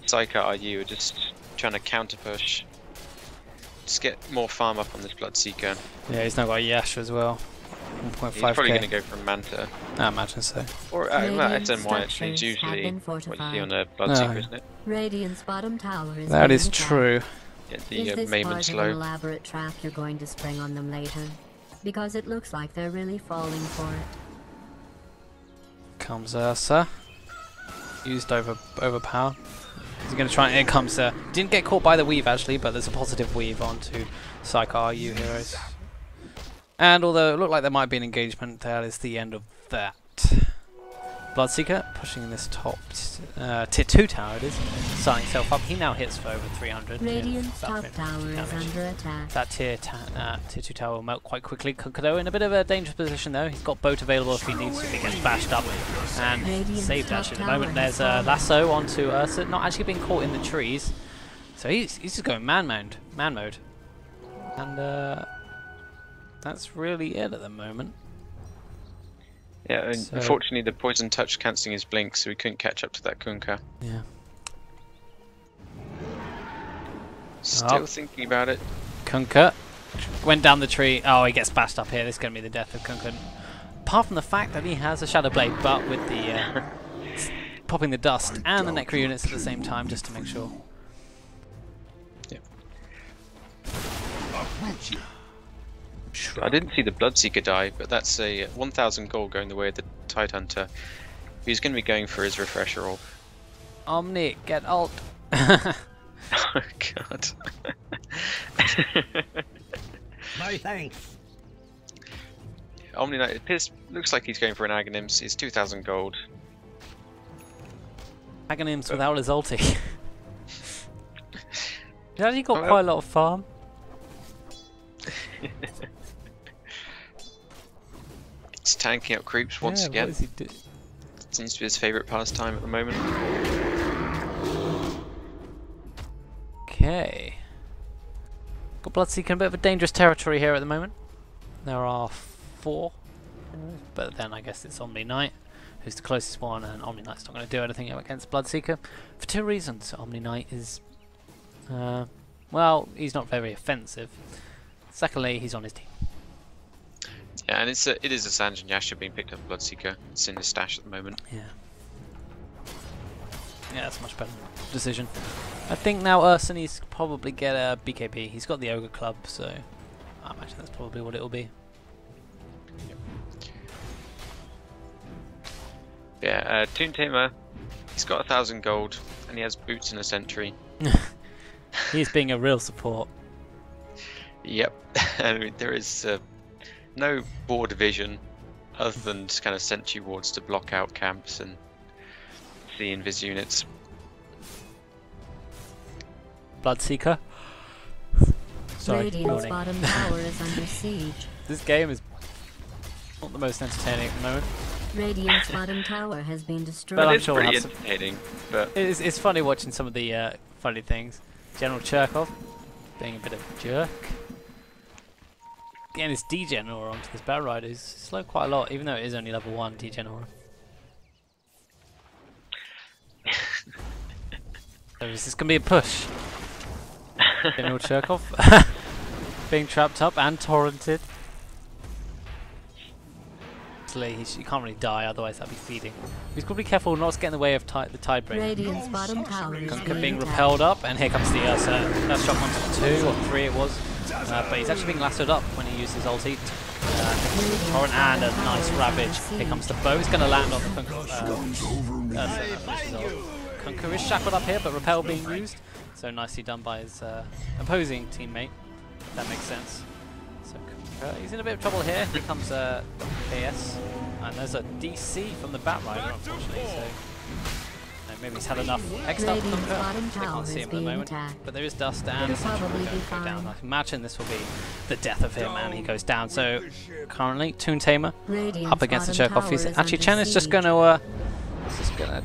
Psycho RU are just trying to counter push. Just get more farm up on this Bloodseeker. Yeah, he's now got a Yash as well. 1.5k. He's probably going to go for Manta. I imagine so. Or SNY, actually, it's usually what you see on a Bloodseeker, isn't it? Radiant's bottom tower is that is true. Get is the this Maven part of slow. an elaborate trap you're going to spring on them later? Because it looks like they're really falling for it. Comes Ursa. Used overpower. Is he going to try? Here comes. Didn't get caught by the weave actually, but there's a positive weave onto Psycho RU heroes. And although it looked like there might be an engagement, that is the end of that. Bloodseeker pushing this top tier 2 tower. It is starting itself up. He now hits for over 300. Radiant's top tower is under attack. That tier 2 tower will melt quite quickly. Kunkado in a bit of a dangerous position though. He's got boat available if he needs to. If he gets bashed up and saved actually. At the moment there's a lasso onto Ursa, not actually being caught in the trees. So he's just going man mode, and that's really it at the moment. Yeah, and so unfortunately the poison touch cancelling his blink, so we couldn't catch up to that Kunkka. Yeah. Still thinking about it. Kunkka went down the tree. Oh, he gets bashed up here. This is going to be the death of Kunkka. Apart from the fact that he has a Shadow Blade, but with the popping the dust and the Necro units at the same time, just to make sure. Yeah. I didn't see the Bloodseeker die, but that's a 1,000 gold going the way of the Tidehunter. He's going to be going for his refresher orb. Omni, get ult. Oh god. My thanks. Omni Knight, it looks like he's going for an Aghanims. He's 2,000 gold. Aghanims without his ulti. He's actually got quite a lot of farm. It's tanking up creeps once again. What does he do? Seems to be his favourite pastime at the moment. Okay. Got Bloodseeker in a bit of a dangerous territory here at the moment. There are 4, but then I guess it's Omni Knight, who's the closest one, and Omni Knight's not going to do anything against Bloodseeker for 2 reasons. Omni Knight is, well, he's not very offensive. Secondly, he's on his team. Yeah, and it is a Sanjin Yasha being picked up Bloodseeker. It's in his stash at the moment. Yeah. Yeah, that's a much better decision. I think now Ursa needs to probably get a BKB. He's got the Ogre Club, so I imagine that's probably what it'll be. Yeah, Toon Tamer, he's got 1,000 gold, and he has boots and a sentry. He's being a real support. Yep, I mean, there is no border vision other than just kind of sentry wards to block out camps and see invis units. Bloodseeker. Sorry, Radiant's bottom tower is under siege. This game is not the most entertaining at the moment. Radiant's bottom tower has been destroyed. But I'm It's sure pretty we'll have entertaining, but it's funny watching some of the funny things. General Cherkov being a bit of a jerk. Getting this D-General onto this Battle Rider is slowed quite a lot, even though it is only level 1 D-General. So is this going to be a push? General Cherkov being trapped up and torrented. He can't really die, otherwise that'd be feeding. He's got to be careful not to get in the way of the Tidebreaker. Radiant's bottom tower is Kunkka being repelled up, and here comes the Ursa. That's shot 1, 2, or 3 it was. but he's actually being lassoed up when he uses ulti. Torrent and a nice Ravage. Here comes the bow. He's going to land on the Kunkka is shackled up here, but Repel being used. So nicely done by his opposing teammate. That makes sense. So Kunkka, he's in a bit of trouble here. Here comes KS. And there's a DC from the Batrider, unfortunately. So maybe he's had enough X'd up Kunkka. I can't see him at the moment. But there is dust and Sabotage will go down. I imagine this will be the death of him, and he goes down. So currently, Toon Tamer up against the Cherkov. Actually, Chen is just going to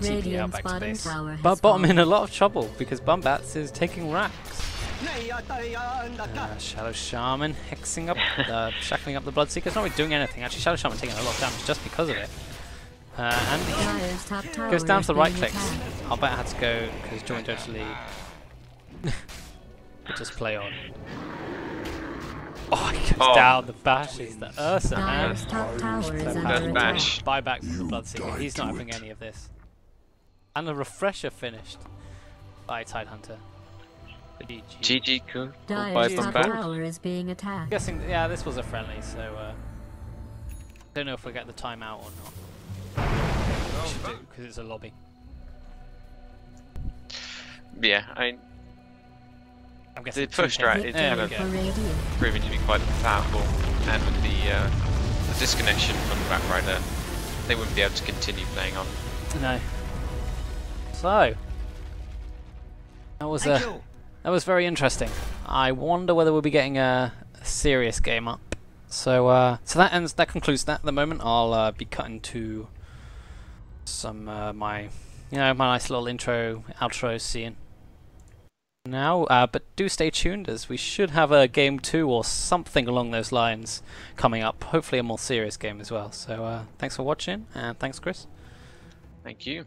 TP out back to base. But bottom in a lot of trouble because Bumbats is taking racks. Shadow Shaman hexing up, shackling up the Bloodseeker. It's not really doing anything. Actually, Shadow Shaman taking a lot of damage just because of it. And he goes down to the right clicks. I'll bet I had to go because Joint actually just play on. Oh, he goes down. The bash is the Ursa, man. Bash. Buyback from the Bloodseeker. He's not having any of this. And the refresher finished by Tidehunter. GG cool. Dire's top tower is being attacked. I'm guessing, yeah, this was a friendly, so don't know if we get the timeout or not. We should do because it's a lobby. Yeah, I'm guessing the push strat is kind of proving to be quite powerful, and with the disconnection from the Batrider, they wouldn't be able to continue playing on. No. So that was very interesting. I wonder whether we'll be getting a serious game up. So that concludes that. At the moment, I'll be cutting to some my nice little intro outro scene now. But do stay tuned as we should have a game 2 or something along those lines coming up. Hopefully, a more serious game as well. So thanks for watching, and thanks, Chris. Thank you.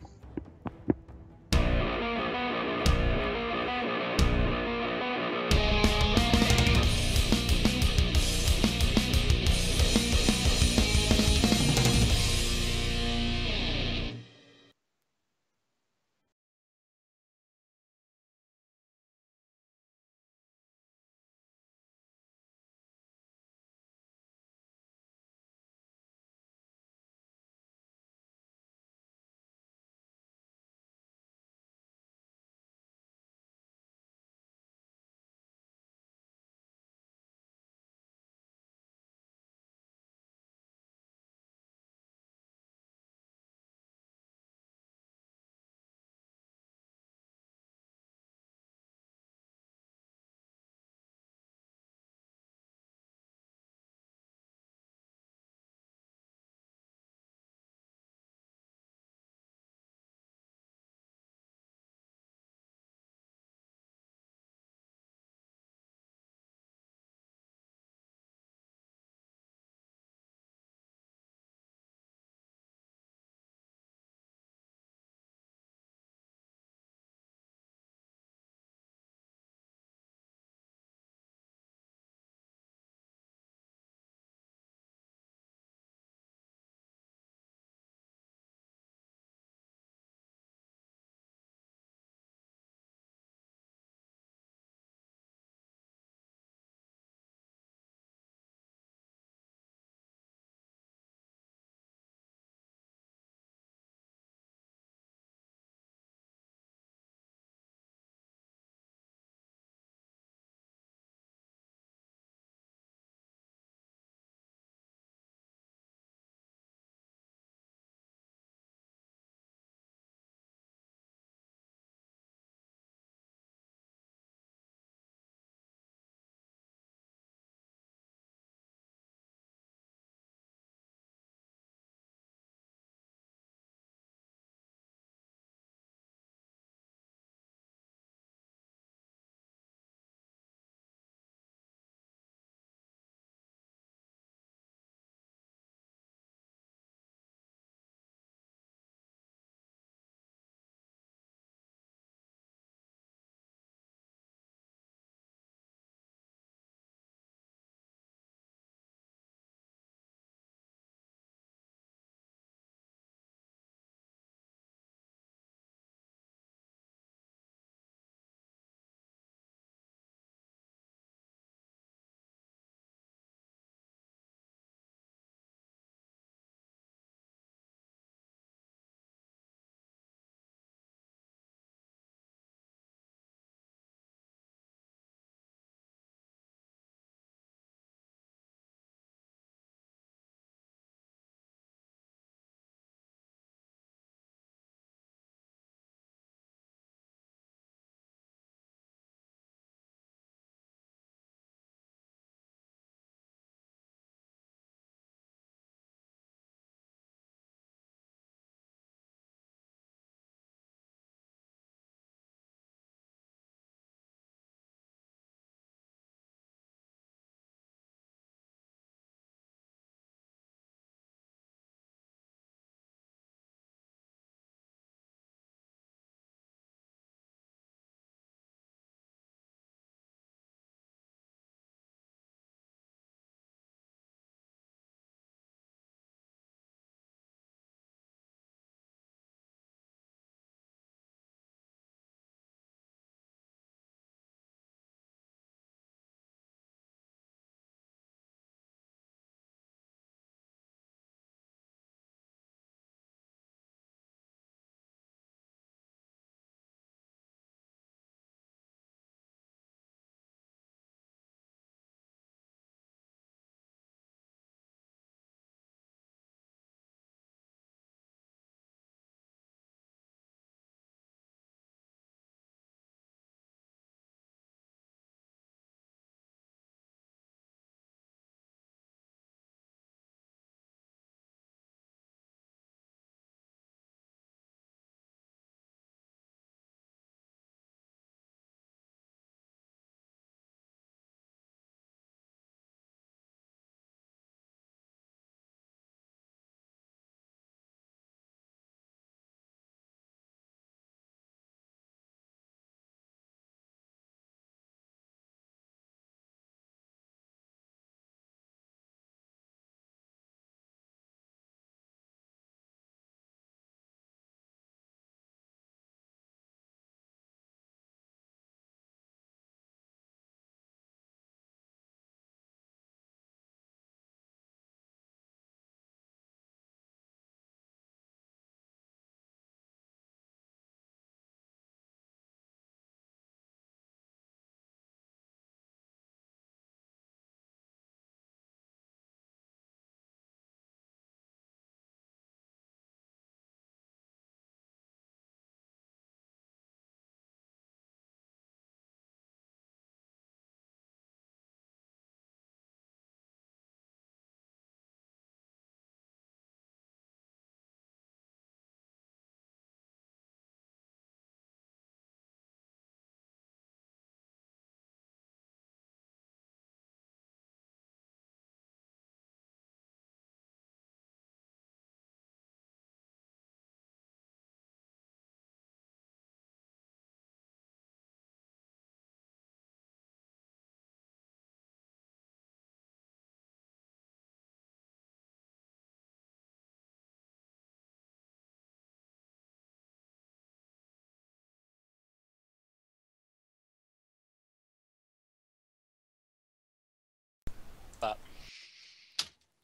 But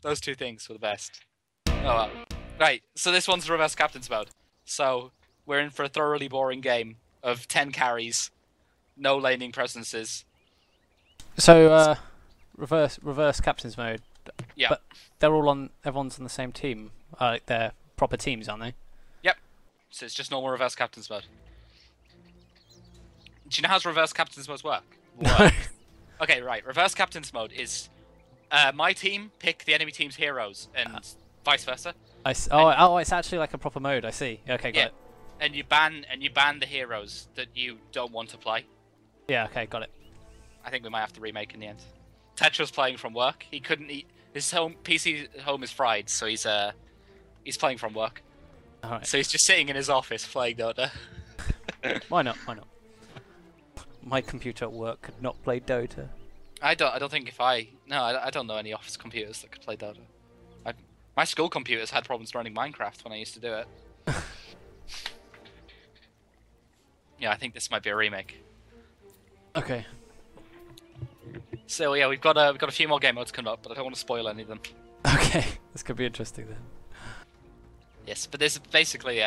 those two things were the best. Oh well. Right, so this one's reverse captain's mode. So we're in for a thoroughly boring game of 10 carries, no laning presences. So reverse captain's mode. Yeah. But they're all on. Everyone's on the same team. Like they're proper teams, aren't they? Yep. So it's just normal reverse captain's mode. Do you know how reverse captain's modes work? Okay, right. Reverse captain's mode is my team pick the enemy team's heroes and vice versa. Oh, it's actually like a proper mode. I see. Okay, got it. And you ban the heroes that you don't want to play. Yeah. Okay, got it. I think we might have to remake in the end. Tetra's playing from work. He couldn't eat. His PC home is fried, so he's playing from work. All right. So he's just sitting in his office playing Dota. Why not? Why not? My computer at work could not play Dota. I don't think I don't know any office computers that could play Dota. My school computers had problems running Minecraft when I used to do it. Yeah, I think this might be a remake. Okay. So yeah, we've got a few more game modes coming up, but I don't want to spoil any of them. Okay, this could be interesting then. Yes, but this is basically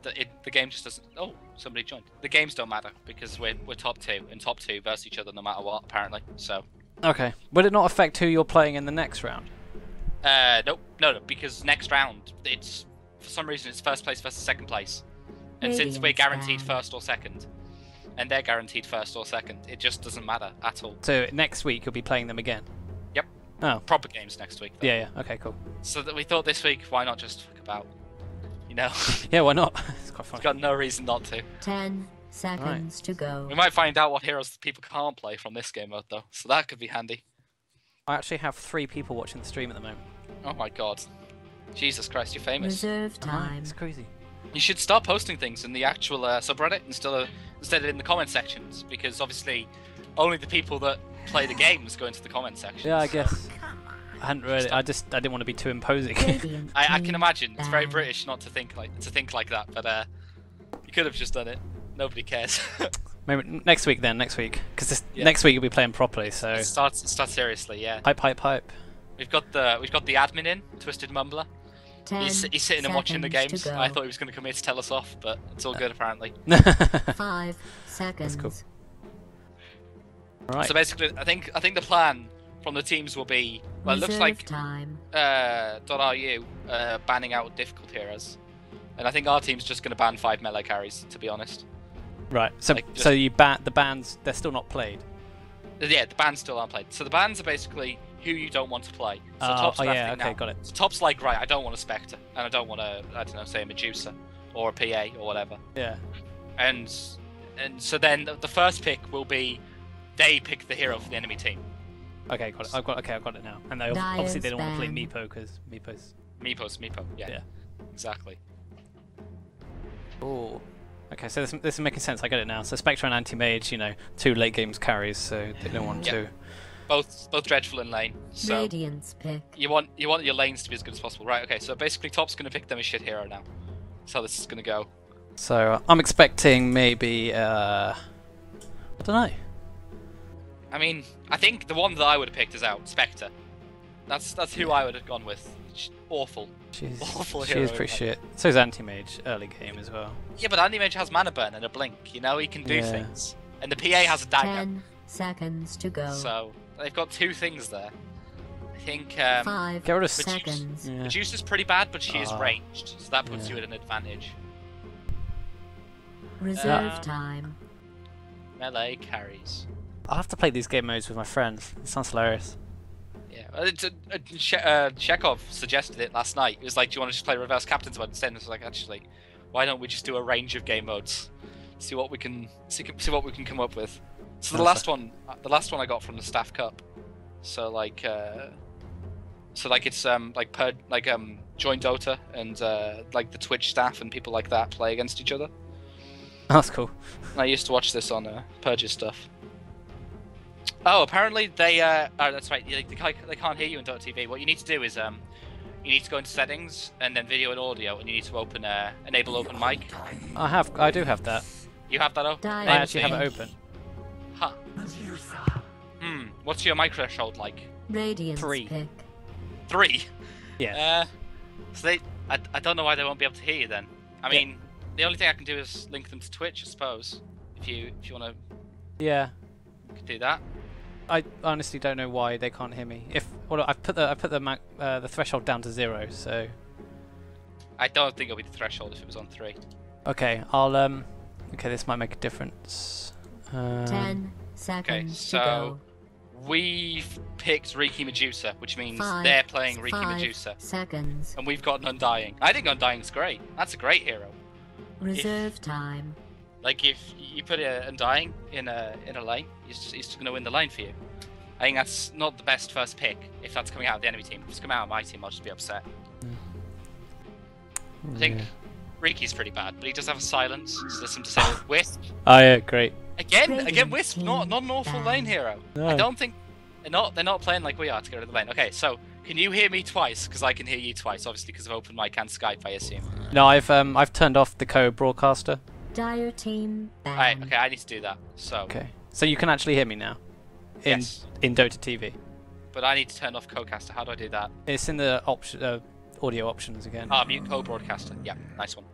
the game just doesn't. Oh, somebody joined. The games don't matter because we're top two, and top two versus each other no matter what, apparently. So. Okay. Would it not affect who you're playing in the next round? Nope, no, because next round it's for some reason it's first place versus second place, and since we're guaranteed first or second, and they're guaranteed first or second, it just doesn't matter at all. So next week you'll be playing them again. Yep. Oh. Proper games next week. Though. Yeah. Okay. Cool. So that we thought this week, why not just fuck about? You know. Yeah. Why not? It's quite funny. Got no reason not to. 10 seconds to go. We might find out what heroes people can't play from this game mode though, so that could be handy. I actually have 3 people watching the stream at the moment. Oh my god. Jesus Christ, you're famous. Reserve time. It's crazy. You should start posting things in the actual subreddit instead of in the comment sections, because obviously only the people that play the games go into the comment section. Yeah, I guess. I hadn't really. I didn't want to be too imposing. I can imagine it's very British not to think like that, but you could have just done it. Nobody cares. Maybe next week then. Next week, because next week you'll be playing properly. So start seriously, yeah. Hype. We've got the admin in, Twisted Mumbler. He's sitting and watching the games. I thought he was going to come here to tell us off, but it's all good apparently. 5 seconds. That's cool. Right. So basically, I think the plan from the teams will be, well, it looks like .ru banning out difficult heroes, and I think our team's just going to ban 5 melee carries, to be honest. Right. So so you ban the bans. They're still not played. Yeah, the bans still aren't played. So the bans are basically who you don't want to play. So Top's yeah, okay, now. got it. So Top's like, right, I don't want a Spectre, and I don't want a, I don't know, say a Medusa, or a PA, or whatever. Yeah. And so then the first pick will be, they pick the hero for the enemy team. Okay, got it. I've got it now. And they obviously they don't want to play Meepo because Meepo's. Meepo, yeah. Exactly. Oh. Okay, so this is making sense. I get it now. So Spectre and Anti-Mage, 2 late games carries, so they don't want to. Both dreadful in lane. So Radiance pick. You want your lanes to be as good as possible, right? Okay, so basically Top's gonna pick them a shit hero now. That's how this is gonna go. So I'm expecting maybe I don't know. I mean, I think the one that I would have picked is out, Spectre. That's who I would have gone with. Awful. Awful she hero. is pretty shit. So is Anti-Mage early game as well. Yeah, but Anti-Mage has mana burn and a blink. He can do things. And the PA has a dagger. 10 seconds to go. So they've got 2 things there. I think 5 get rid of seconds. Medusa's pretty bad, but she is ranged, so that puts you at an advantage. Reserve time. Melee carries. I'll have to play these game modes with my friends. It sounds hilarious. Yeah, Chekhov suggested it last night. He was like, "Do you want to just play reverse captain's mode instead?" And I was like, "Actually, why don't we just do a range of game modes? See what we can come up with." So the last one I got from the staff cup. So like it's join Dota and like the Twitch staff and people like that play against each other. That's cool. And I used to watch this on Purge's stuff. Oh, apparently they oh, that's right. They can't hear you in Dota TV. What you need to do is you need to go into settings and then video and audio, and you need to open enable open mic. I do have that. You have that open? I actually have it open. Huh. What's your mic threshold like? Radiant's 3. pick. 3. Yeah. So I don't know why they won't be able to hear you then. I mean, the only thing I can do is link them to Twitch, I suppose. If you want to, Yeah. you could do that. I honestly don't know why they can't hear me. I've put the threshold down to 0, so I don't think it'll be the threshold if it was on 3. okay, I'll okay, this might make a difference. 10 seconds to so go. we've picked Riki Medusa, which means 5, they're playing Riki 5 Medusa, seconds. and we've got an Undying. I think Undying's great. That's a great hero. Reserve time. Like if you put an Undying in a lane, he's just going to win the lane for you. I think that's not the best first pick if that's coming out of the enemy team. If it's coming out of my team, I'll just be upset. I think Riki's pretty bad, but he does have a silence, so there's some to say with Wisp. Oh yeah, great. Again, Wisp, not an awful lane hero. No. I don't think they're not playing like we are to get rid of the lane. Okay, so can you hear me twice? Because I can hear you twice, obviously because of open mic and Skype, I assume. No, I've turned off the co-broadcaster. Dire team ban. Alright, okay, I need to do that. So, Okay, so you can actually hear me now. yes, In Dota TV. but I need to turn off co-caster. How do I do that? It's in the audio options again. Ah, mute co-broadcaster. Yeah, nice one.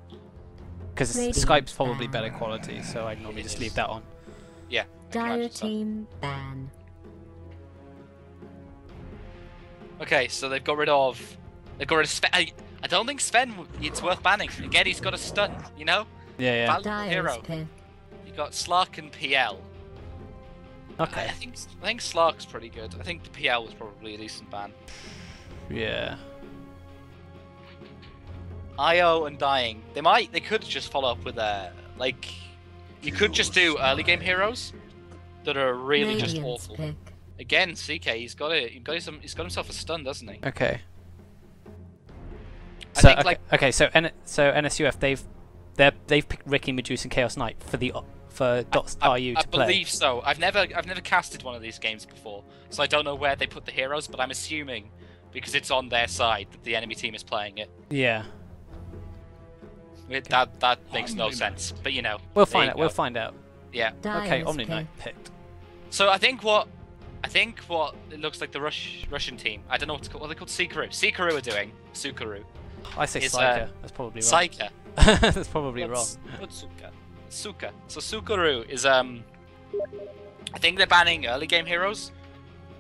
Because Radiant Skype's probably ban. better quality, so I normally It just is. leave that on. Yeah. I can Dire imagine so. team ban. Okay, so they've got rid of Sven. I don't think Sven. It's worth banning. Again, he's got a stun. You know, Yeah, valuable Dire's hero. pick. You got Slark and PL. Okay. I think Slark's pretty good. I think the PL was probably a decent ban. Yeah. IO and Dying. They could just follow up with like, you could just do early game heroes that are really just Radiant's awful. pick. Again, CK, he's got himself a stun, doesn't he? Okay. I So think, okay, so NSUF they've picked Riki Medusa and Chaos Knight for .ru I to play. believe so. I've never casted one of these games before, so I don't know where they put the heroes, but I'm assuming because it's on their side that the enemy team is playing it. Yeah. That makes no sense, but you know. We'll there find you out. go. We'll find out. Yeah. Okay, Dire's Omni pick. Knight picked. So I think what it looks like the Russian team. I don't know what to call. What are they called? Sikaru are doing. Sukaru. I say It's, Psyker. That's probably wrong. Saika. That's probably wrong. What's Suka? Suka. So Sukaru is I think they're banning early game heroes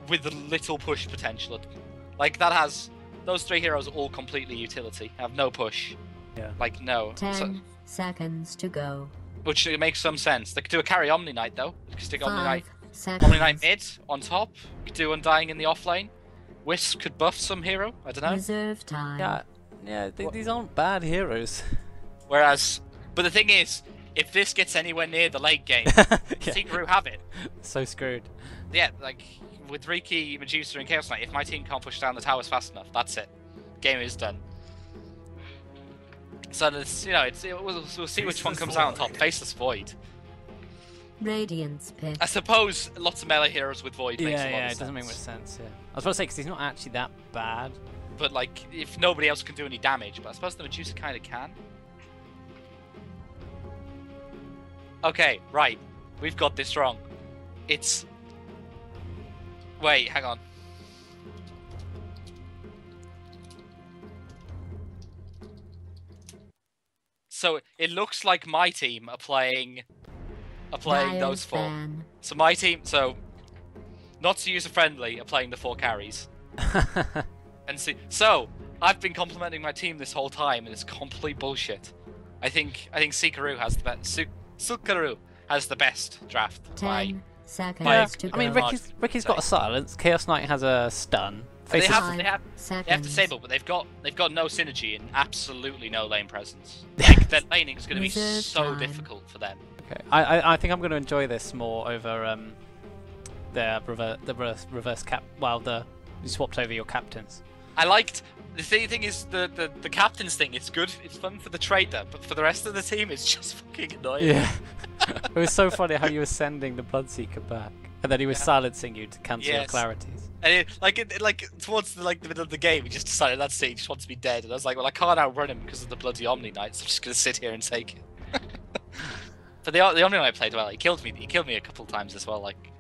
with little push potential. Like that has those 3 heroes all completely utility, have no push. Yeah. Like no. 10 So, seconds to go. which makes some sense. They could do a carry Omni Knight though. They could stick Omni 5 Knight. seconds. Omni Knight mid on top. Could do Undying in the off lane. Wisp could buff some hero. I don't know. Reserve time. Yeah. These aren't bad heroes. Whereas, but the thing is, if this gets anywhere near the late game, Yeah. Sikaru have it. So screwed. Yeah, like with Riki, Medusa, and Chaos Knight, if my team can't push down the towers fast enough, that's it. Game is done. So it's, we'll see which one comes out on top. Faceless Void. Radiant's pick. I suppose lots of melee heroes with Void makes a lot of Yeah, it sense. doesn't make much sense. Yeah. I was about to say because he's not actually that bad. But like, if nobody else can do any damage, but I suppose the Medusa kind of can. Okay, right. We've got this wrong. It's... Wait, hang on. So it looks like my team are playing Dire's those 4. ban. So my team, so not to user friendly, are playing the 4 carries. And see, so I've been complimenting my team this whole time, and it's complete bullshit. I think Sikaru has the best. Sukaru has the best draft. 10 seconds Yeah, to go. I mean, Ricky's got a silence. Chaos Knight has a stun. They Faceless- have, they have seconds. disable, but they've got no synergy and absolutely no lane presence. Like their laning is going to be Reserve so time. difficult for them. Okay, I think I'm going to enjoy this more over the reverse cap. Well, you swapped over your captains. I liked the thing is the captain's thing. It's good. It's fun for the trader, but for the rest of the team, it's just fucking annoying. Yeah, it was so funny how you were sending the Bloodseeker back, and then he was silencing you to cancel your Yes. clarities. And towards the middle of the game, he just decided that's it. He just wants to be dead. And I was like, well, I can't outrun him because of the bloody Omni Knight, so I'm just gonna sit here and take it. But the Omni Knight played well. He killed me a couple times as well. Like,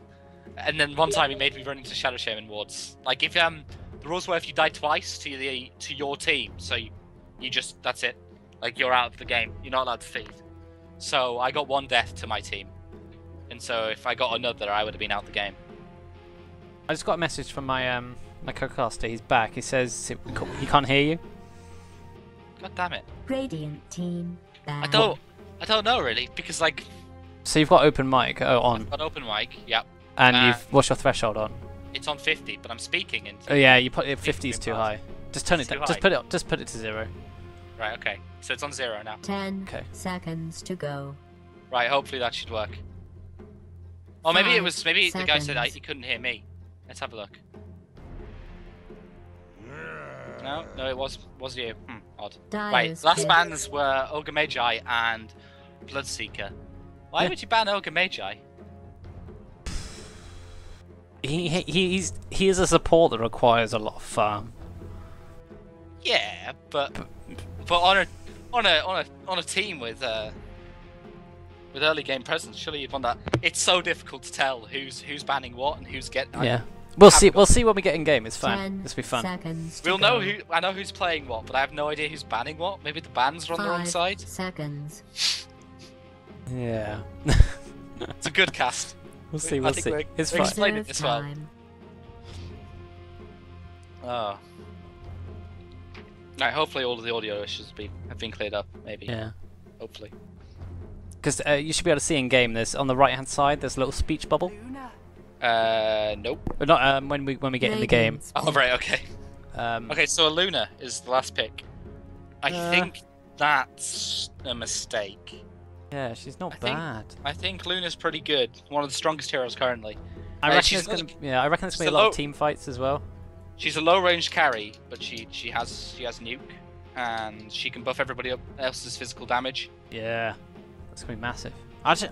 And then one time he made me run into Shadow Shaman wards. Like if the rules were if you die twice to your team, so you just that's it. Like you're out of the game. You're not allowed to feed. So I got one death to my team, and so if I got another, I would have been out the game. I just got a message from my my co-caster. He's back. He says he can't hear you. God damn it! Radiant team. I don't know really because like. So you've got open mic on. I've got open mic. Yep. And what's your threshold on? It's on 50, but I'm speaking in. Oh yeah, you put it 50 is too high. Just turn it down. Just put it to 0. Right. Okay. So it's on 0 now. 10 seconds to go. Right. Hopefully that should work. Or maybe it was. Maybe the guy said he couldn't hear me. Let's have a look. No, it was you. Odd. Right. Last bans were Ogre Magi and Bloodseeker. Why would you ban Ogre Magi? He is a support that requires a lot of farm. Yeah, but on a team with early game presence, surely you'd want that. It's so difficult to tell who's banning what and who's getting. Yeah, we'll see when we get in game. It's fine. This will be fun. We'll know who. I know who's playing what, but I have no idea who's banning what. Maybe the bans are on the wrong side. 5 seconds. Yeah. It's a good cast. We'll see. We'll see. It's fine. Explain it this well. Oh. Right, hopefully all of the audio issues have been cleared up. Maybe. Yeah. Hopefully. Because you should be able to see in game. There's on the right hand side. There's a little speech bubble. Nope. But not when we get in the game. Oh right. Okay. Okay. So Luna is the last pick. I think that's a mistake. Yeah, she's not bad. I think Luna's pretty good. One of the strongest heroes currently. I reckon there's gonna be a lot of team fights as well. She's a low range carry, but she has nuke, and she can buff everybody else's physical damage. Yeah, that's gonna be massive.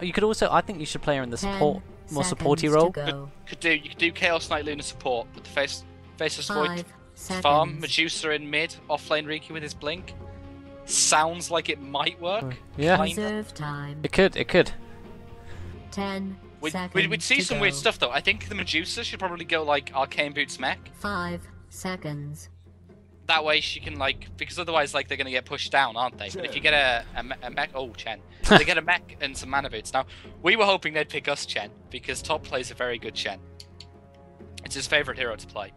You could also, I think you should play her in the support, more supporty role. You could do Chaos Knight Luna support, but the face void farm Medusa in mid, offlane Riki with his blink. Sounds like it might work. Yeah. Reserve time. It could. 10 seconds. We'd see some weird stuff though. I think the Medusa should probably go like Arcane Boots mech. 5 seconds. That way she can because otherwise they're gonna get pushed down, aren't they? But if you get a mech, Chen. They get a mech and some mana boots. Now we were hoping they'd pick us Chen because Top plays a very good Chen. It's his favorite hero to play.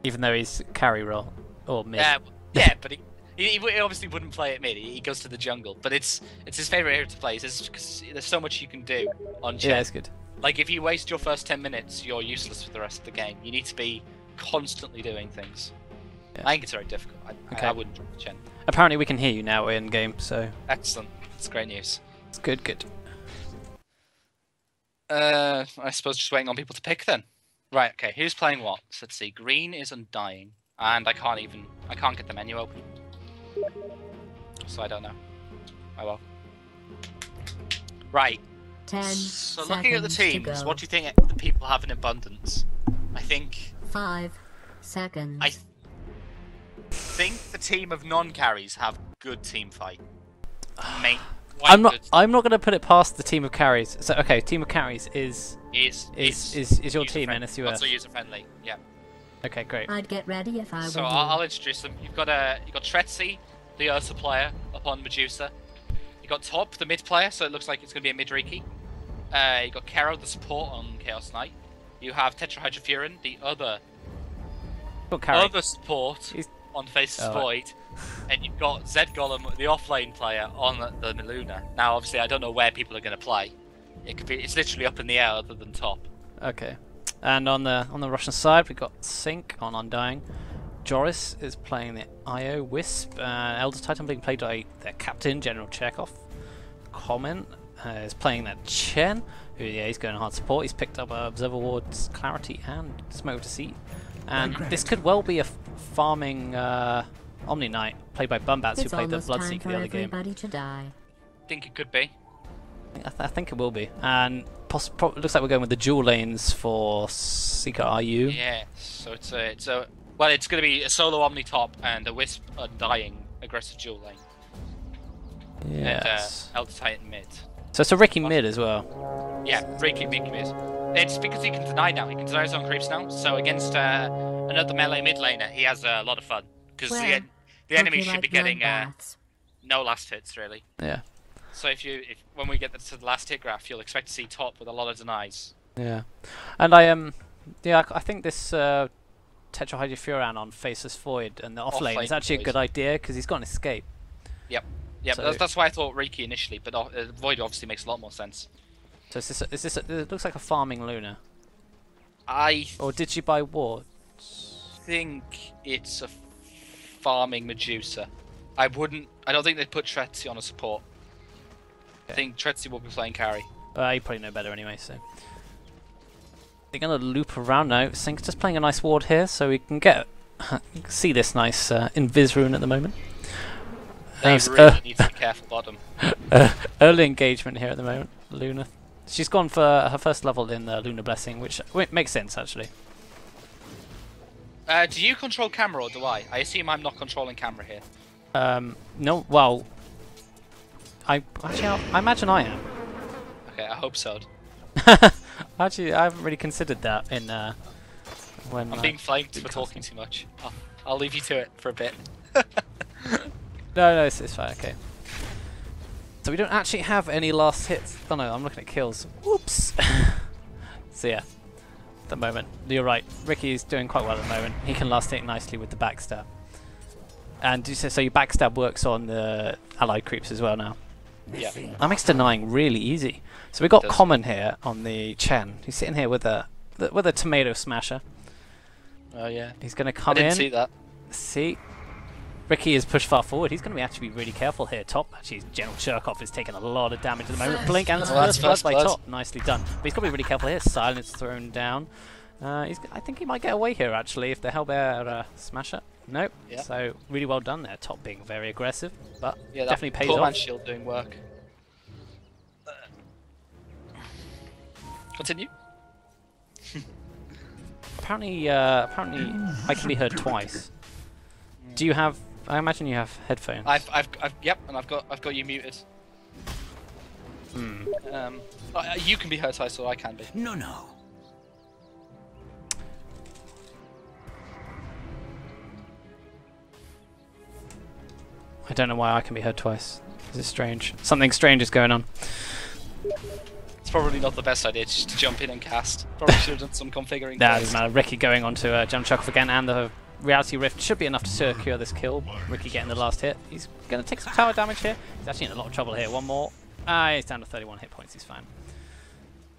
Even though he's carry role or mid. Yeah, but he obviously wouldn't play at mid. He goes to the jungle, but it's his favorite hero to play. Because there's so much you can do on Chen. Yeah, it's good. Like if you waste your first 10 minutes, you're useless for the rest of the game. You need to be constantly doing things. Yeah. I think it's very difficult. I wouldn't drop the Chen. Apparently we can hear you now in game, so excellent. It's great news. It's good. I suppose just waiting on people to pick then. Right. Okay. Who's playing what? So let's see. Green is Undying, and I can't get the menu open. So I don't know. Oh well. Right. 10 so looking at the teams, what do you think the people have in abundance? I think 5 seconds. I think the team of non-carries have good team fight. I'm not going to put it past the team of carries. So okay, team of carries is your team NSUF. Also user friendly. Yeah. Okay, great. I'd get ready if I were. So I'll introduce them. You've got Tretzi, the Ursa player, upon Medusa. You got Top, the mid player, so it looks like it's going to be a mid Riki. You got Kero, the support on Chaos Knight. You have Tetrahydrofurin, the other support on Faces Void. And you've got Zed Golem, the offlane player, on the Luna. Now, obviously, I don't know where people are going to play. It's literally up in the air, other than Top. Okay. And on the Russian side, we've got Sync on Undying. Joris is playing the IO Wisp. Elder Titan being played by their captain, General Chekhov. Comment is playing that Chen, who he's going hard support. He's picked up Observer Ward's Clarity and Smoke of Deceit. And this could well be a farming Omni Knight played by Bumbats, who played the Bloodseeker the other game. I think it could be. I think it will be. And looks like we're going with the dual lanes for Seeker RU. Yeah, so it's going to be a solo Omni top and a Wisp Undying aggressive dual lane. Yes. And Elder Titan mid. So it's a Riki mid as well. Yeah, Riki mid. It's because he can deny now. He can deny his own creeps now. So against another melee mid laner, he has a lot of fun because Well, the enemy hope you should be like getting bloodbaths. no last hits really. Yeah. So if when we get to the last hit graph, you'll expect to see top with a lot of denies. Yeah. And I think this Tetrahydrofuran on Faceless Void and the offlane is actually a good idea because he's got an escape. Yep. Yeah, So- that's why I thought Riki initially, but Void obviously makes a lot more sense. So it looks like a farming Luna. I Or did she buy wards? think it's a farming Medusa. I don't think they'd put Tretzi on a support. I Okay. think Tretzi will be playing carry. You probably know better anyway, so. They're going to loop around now. Sync's just playing a nice ward here, so we can get see this nice Invis rune at the moment. They Nice, really need to be careful bottom. early engagement here at the moment. Luna. She's gone for her first level in the Lunar Blessing, which makes sense actually. Do you control camera or do I? I assume I'm not controlling camera here. No, well, I imagine I am. Okay, I hope so. Actually, I haven't really considered that in when I'm being flanked for talking too much. I'll leave you to it for a bit. No, it's fine. Okay. So we don't actually have any last hits. Oh no, I'm looking at kills. Whoops. So yeah, at the moment, you're right. Ricky's doing quite well at the moment. He can last hit nicely with the backstab. And so your backstab works on the allied creeps as well now. Yeah. That makes denying really easy. So we got Does. Common here on the Chen. He's sitting here with a tomato smasher. Oh yeah. He's going to I come didn't in. see that. See, Ricky is pushed far forward. He's going to actually be really careful here. Top, actually, General Cherkov is taking a lot of damage at the moment. Blink and That's first blood by blood. Top, nicely done. But he's got to be really careful here. Silence thrown down. I think he might get away here actually if the Hellbear smasher. Nope. Yeah. So really well done there. Top being very aggressive, but Yeah, definitely that pays poor off. man shield doing work. Continue. Apparently I can be heard twice. Do you have? I imagine you have headphones. Yep, and I've got you muted. You can be heard twice, so I can be. No, no. I don't know why I can be heard twice. This is strange. Something strange is going on. It's probably not the best idea just to jump in and cast. Probably should have done some configuring. Nah, first. doesn't matter. Ricky going on to General Cherkov again, and the Reality Rift should be enough to secure this kill. Ricky getting the last hit. He's going to take some tower damage here. He's actually in a lot of trouble here. One more. He's down to 31 hit points. He's fine.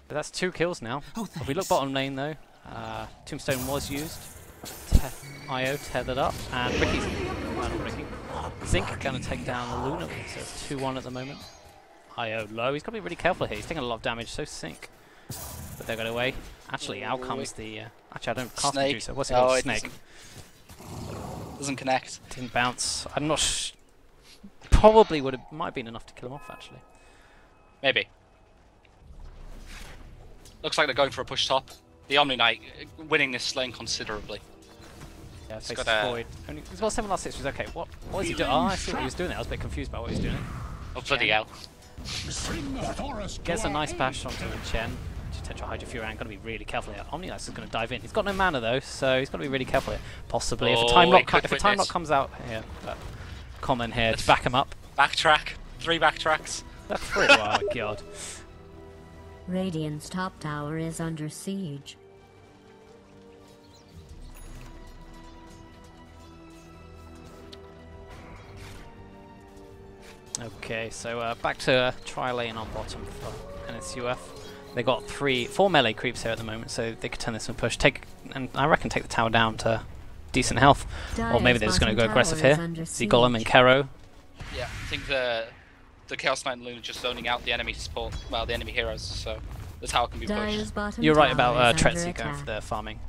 But that's 2 kills now. Oh, If we look bottom lane though, Tombstone was used. IO tethered up, and Ricky's. Well, not Ricky. Zink going to take down the Luna. So it's 2-1 at the moment. IO low. He's got to be really careful here. He's taking a lot of damage. So Sync. But they got away. Actually, out comes the. Actually, I don't cast Snake. Medusa. What's it Oh, called? it Snake. Doesn't connect. Didn't bounce. I'm not. Probably might have been enough to kill him off actually. Maybe. Looks like they're going for a push top. The Omni Knight winning this lane considerably. Yeah, It's faces got a- void. He's got 7 last 6. Was okay. What is he doing? Oh, I see what he was doing there. I was a bit confused about what he was doing. Oh bloody hell. Bring the forest Gets to a nice our bash onto the Chen. Tetrahydrofuran, got to be really careful here. Omni Knight's going to dive in. He's got no mana though, so he's got to be really careful here. Possibly if a time lock comes out here, but Common here to back him up. Backtrack. 3 backtracks. That's pretty. Oh god. Radiant's top tower is under siege. Okay, so back to tri-lane on bottom for NSUF. They got 4 melee creeps here at the moment, so they could turn this and push. And I reckon take the tower down to decent health. Or maybe they're just going to go aggressive here. Golem and Kero. Yeah, I think the Chaos Knight and Luna just zoning out the enemy support, well, the enemy heroes, so the tower can be pushed. Dire's bottom You're right tower about is under Tretzi going attack. for the farming.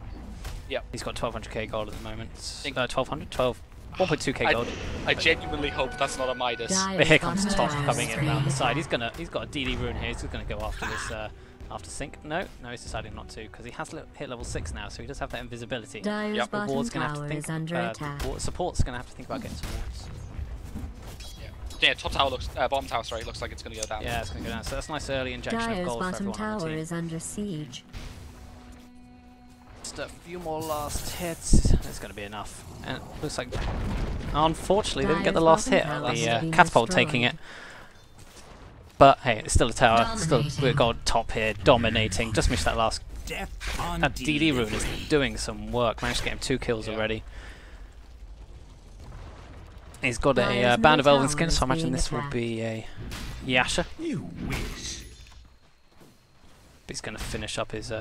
Yep. He's got 1200k gold at the moment. Think- 1200? 1.2k gold. I genuinely hope that's not a Midas. Dire's But here comes bottom Top tower coming is in around the under side. attack. He's got a DD rune here. He's going to go after this after Sync. No, he's deciding not to because he has hit level 6 now, so he does have that invisibility. Dire's Yep. The bottom ward's going to have tower to think. is under attack. Support's going to have to think about getting some wards. Yeah, top tower looks, bottom tower, sorry, looks like it's going to go down. Yeah, it's going to go down. So that's nice early injection of Dire's gold for bottom everyone on the tower team. is under siege. Just a few more last hits. It's going to be enough. And it looks like, unfortunately, they didn't get the last hit. The catapult taking it. But hey, it's still a tower. Still, we've got top here dominating. Just missed that last. That DD rune is doing some work. Managed to get him 2 kills already. He's got a band of elven skin, so I imagine this will be a Yasha. You wish. He's going to finish up his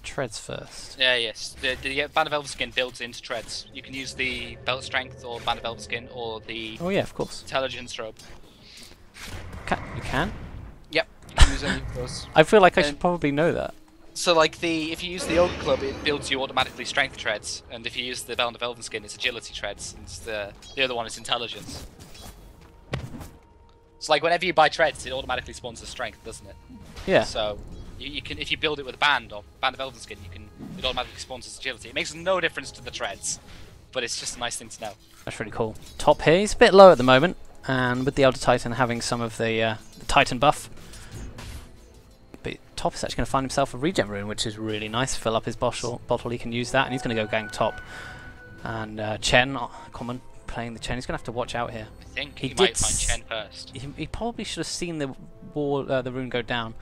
treads first. Yeah, yes. The Band of Elven Skin builds into treads. You can use the Belt Strength or Band of Elven Skin or the Oh yeah, of course. Intelligence Robe. You can? Yep, you can use any of those. I feel like I should probably know that. So like if you use the Ogre Club, it builds you automatically Strength treads, and if you use the Band of Elven Skin, it's Agility treads, and the other one is Intelligence. So like whenever you buy treads, it automatically spawns a Strength, doesn't it? Yeah. So you can, if you build it with a Band or Band of Elven Skin, it automatically spawns as Agility. It makes no difference to the treads, but it's just a nice thing to know. That's really cool. Top here, he's a bit low at the moment, and with the Elder Titan having some of the Titan buff. But Top is actually going to find himself a regen rune, which is really nice. Fill up his bottle, he can use that, and he's going to go gank top. And Chen, common, playing the Chen, he's going to have to watch out here. I think he might find Chen first. He probably should have seen the wall, the rune go down.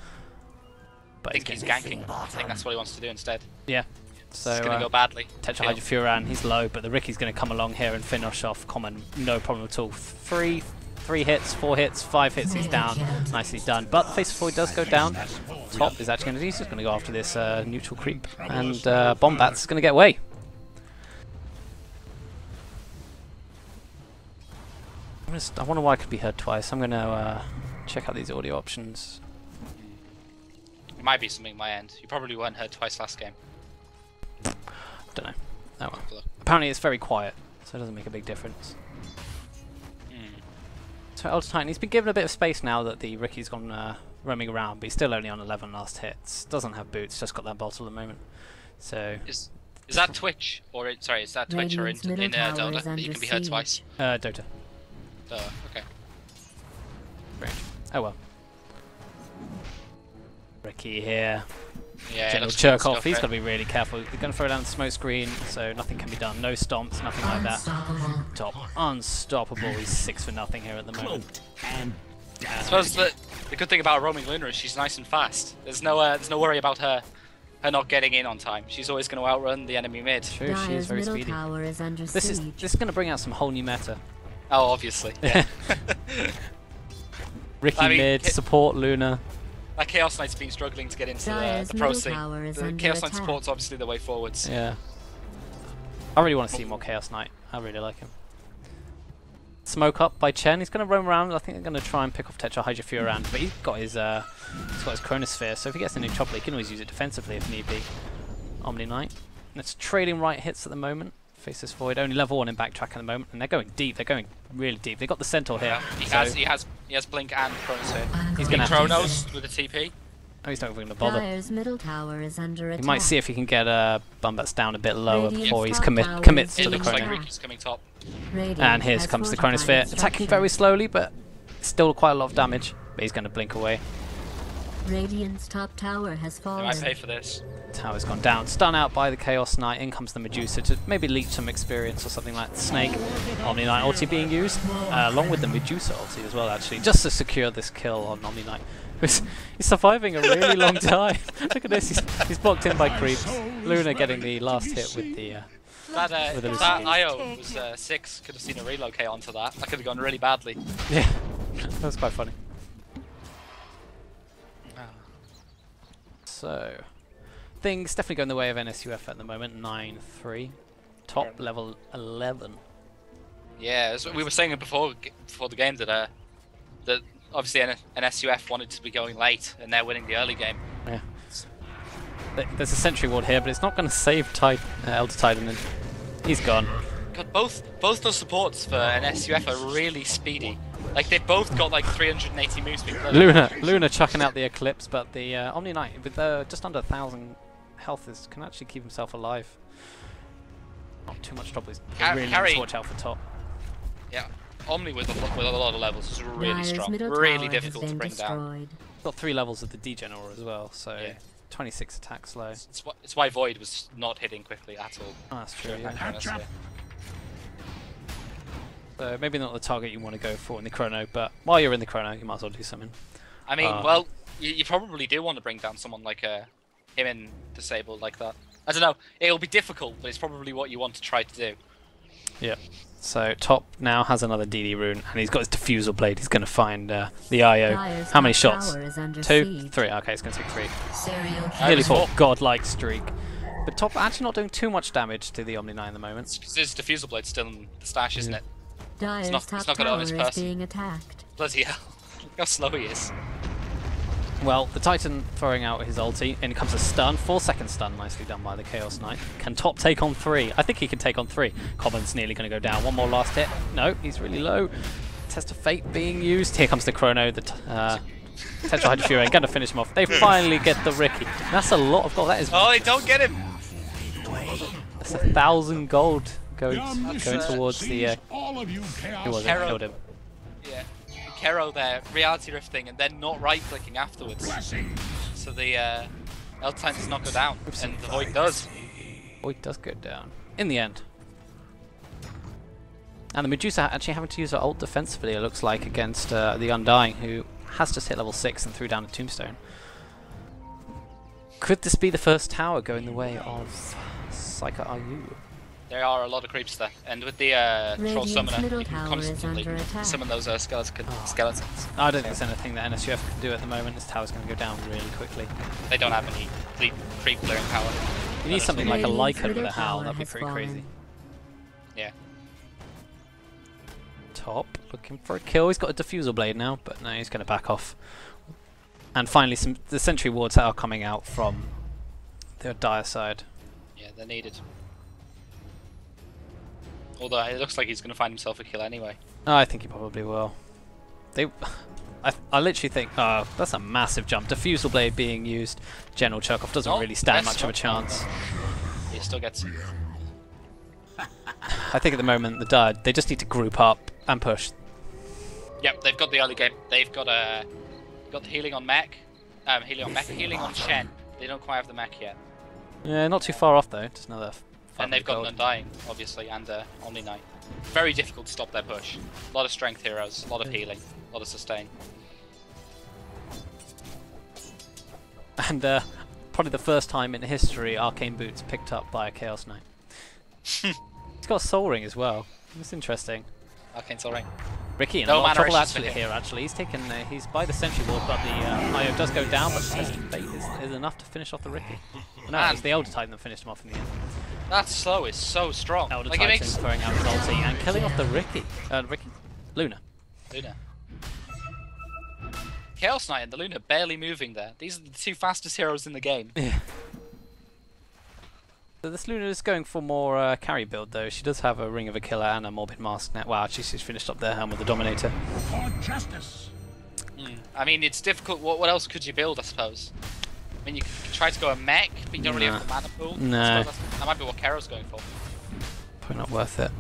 But I think he's ganking. I think that's what he wants to do instead. Yeah. So it's going to go badly. Tetrahydrofuran, he's low, but the Ricky's going to come along here and finish off common, no problem at all. 3 hits, 4 hits, 5 hits, he's down. Nicely done. But the Face of Void does go down. Top is actually going to do, he's just going to go after this neutral creep. And Bombat's going to get away. I wonder why it could be heard twice. I'm going to check out these audio options. It might be something on my end. You probably weren't heard twice last game. Don't know. Oh well. Apparently it's very quiet, so it doesn't make a big difference. So Elder Titan, he's been given a bit of space now that the Ricky's gone roaming around, but he's still only on 11 last hits. Doesn't have boots, just got that bottle at the moment. So is that Twitch or is that Twitch or in Dota that you can be heard twice? Dota. Oh, okay. Strange. Oh well. Ricky here. Yeah, General Cherkov, he's got to be really careful. He's going to throw down the smoke screen, so nothing can be done. No stomps, nothing like that. Top. Unstoppable. He's 6 for nothing here at the moment. I suppose the good thing about roaming Luna is she's nice and fast. There's no worry about her not getting in on time. She's always going to outrun the enemy mid. True, she is very speedy. This is going to bring out some whole new meta. Oh, obviously. Yeah. Ricky mid, support Luna. That Chaos Knight's been struggling to get into the pro scene. The Chaos Knight support's obviously the way forwards. Yeah. I really want to see more Chaos Knight. I really like him. Smoke up by Chen. He's going to roam around. I think they're going to try and pick off Tetrahydrofuran, but he's got his Chronosphere, so if he gets a new chopper, he can always use it defensively if need be. Omni Knight. And it's trading right hits at the moment. Faceless Void, only level 1 in backtrack at the moment, and they're going deep. They're going really deep. They've got the Centaur here. Yeah, he has Blink and Chronosphere. He's going to Chronos with a TP. Oh, he's not even going to bother. Dire's middle tower is under attack. He might see if he can get Bumbats down a bit lower before he commits to the looks like Chrono. Ricky's coming top. And here comes the Chronosphere, attacking very slowly, but still quite a lot of damage. But he's going to blink away. Radiant's top tower has fallen. They might pay for this. Tower's gone down, stun out by the Chaos Knight. In comes the Medusa to maybe leech some experience or something like that. Snake, Omni Knight ulti being used, along with the Medusa ulti as well, actually, just to secure this kill on Omni Knight. He's surviving a really long time. Look at this, he's blocked in by creeps. Luna getting the last hit with the. That IO was 6. Could have seen a relocate onto that. That could have gone really badly. Yeah, that was quite funny. So, things definitely going the way of NSUF at the moment. 9-3, top level 11. Yeah, as we were saying before the game that obviously NSUF wanted to be going late and they're winning the early game. Yeah. There's a sentry ward here, but it's not going to save Elder Titan, and he's gone. God, both those supports for NSUF are really speedy. Like they've both got like 380 move speed. Luna chucking out the Eclipse, but the Omni Knight with just under 1,000 health can actually keep himself alive. Not too much trouble. He's really need to watch out for top. Yeah, Omni with a lot of levels is really strong, really difficult to bring down. Got 3 levels of the Degenerer as well, so 26 attack slow. It's why Void was not hitting quickly at all. Oh, that's true, During yeah. that kind of So maybe not the target you want to go for in the chrono, but while you're in the chrono, you might as well do something. I mean, well, you probably do want to bring down someone like him in disabled like that. I don't know. It'll be difficult, but it's probably what you want to try to do. Yeah. So top now has another DD rune, and he's got his diffusal blade. He's going to find the IO. Dyer's How many top shots? tower is under 2, siege. 3. Okay, it's going to take 3. Serial Nearly was 4. four. Godlike streak. But top actually not doing too much damage to the Omni Knight in the moment. Because his diffusal blade's still in the stash, isn't it? Dyer's not- top it's not got it on tower his is person. being attacked. Bloody hell. Look how slow he is. Well, the Titan throwing out his ulti, in comes a stun, 4-second stun, nicely done by the Chaos Knight. Can top take on 3? I think he can take on 3. Common's nearly going to go down. One more last hit. No, he's really low. Test of Fate being used. Here comes the Chrono, the Tetrahydra Fury, going to finish him off. They finally get the Ricky. That's a lot of gold. That is. Oh, they don't get him! That's 1,000 gold going Your towards the. sees all of you chaos Who was it? Hero. Killed him. Yeah. Kero there, reality rifting, and then not right clicking afterwards. blessings. So the L-Time does not go down, and the Void does. Void does go down. In the end. And the Medusa actually having to use her ult defensively, it looks like, against the Undying, who has just hit level 6 and threw down a tombstone. Could this be the first tower going the way of Psycho RU? There are a lot of creeps there, and with the Troll Radiant's Summoner, middle you can tower is constantly under attack. summon those skeletons. I don't think there's anything that NSUF can do at the moment. This tower's going to go down really quickly. They don't have any creep clearing power. You need something like a Radiant's Lycan with middle a Howl, tower that'd be has pretty fallen. crazy. Yeah. Top, looking for a kill. He's got a Diffusal Blade now, but no, he's going to back off. And finally, the Sentry Wards that are coming out from the Dire side. Yeah, they're needed. Although it looks like he's going to find himself a kill anyway. Oh, I think he probably will. I literally think, oh, that's a massive jump. Diffusal Blade being used. General Churkov doesn't Oh, really stand that's much of a not chance. He still gets. I think at the moment, the Dire, they just need to group up and push. Yep, they've got the early game. They've got the healing on Mech, healing on Shen. They don't quite have the Mech yet. Yeah, not too far off though. Just another. And they've got an gold. Undying, obviously, and Omni Knight. Very difficult to stop their push. A lot of strength heroes, a lot of healing, a lot of sustain. And probably the first time in history Arcane Boots picked up by a Chaos Knight. He's got a Soul Ring as well. That's interesting. Okay, it's alright. Ricky in No a lot of trouble mana issues for actually him. here. Actually, he's taken. He's by the Sentry Ward, but the IO does go down. But the Test of Fate is enough to finish off the Ricky. No, it was the Elder Titan that finished him off in the end. That slow is so strong. Elder Like it Titan makes throwing out his ulti and killing off the Ricky. Luna. Luna. Chaos Knight and the Luna barely moving there. These are the two fastest heroes in the game. Yeah. So this Luna is going for more carry build though. She does have a Ring of a Killer and a Morbid Mask now. Wow, she's finished up their helm with the Dominator. For justice. I mean, it's difficult. What else could you build, I suppose? I mean, you could try to go a mech, but you don't really have the mana pool. No. I suppose that might be what Kero's going for. Probably not worth it.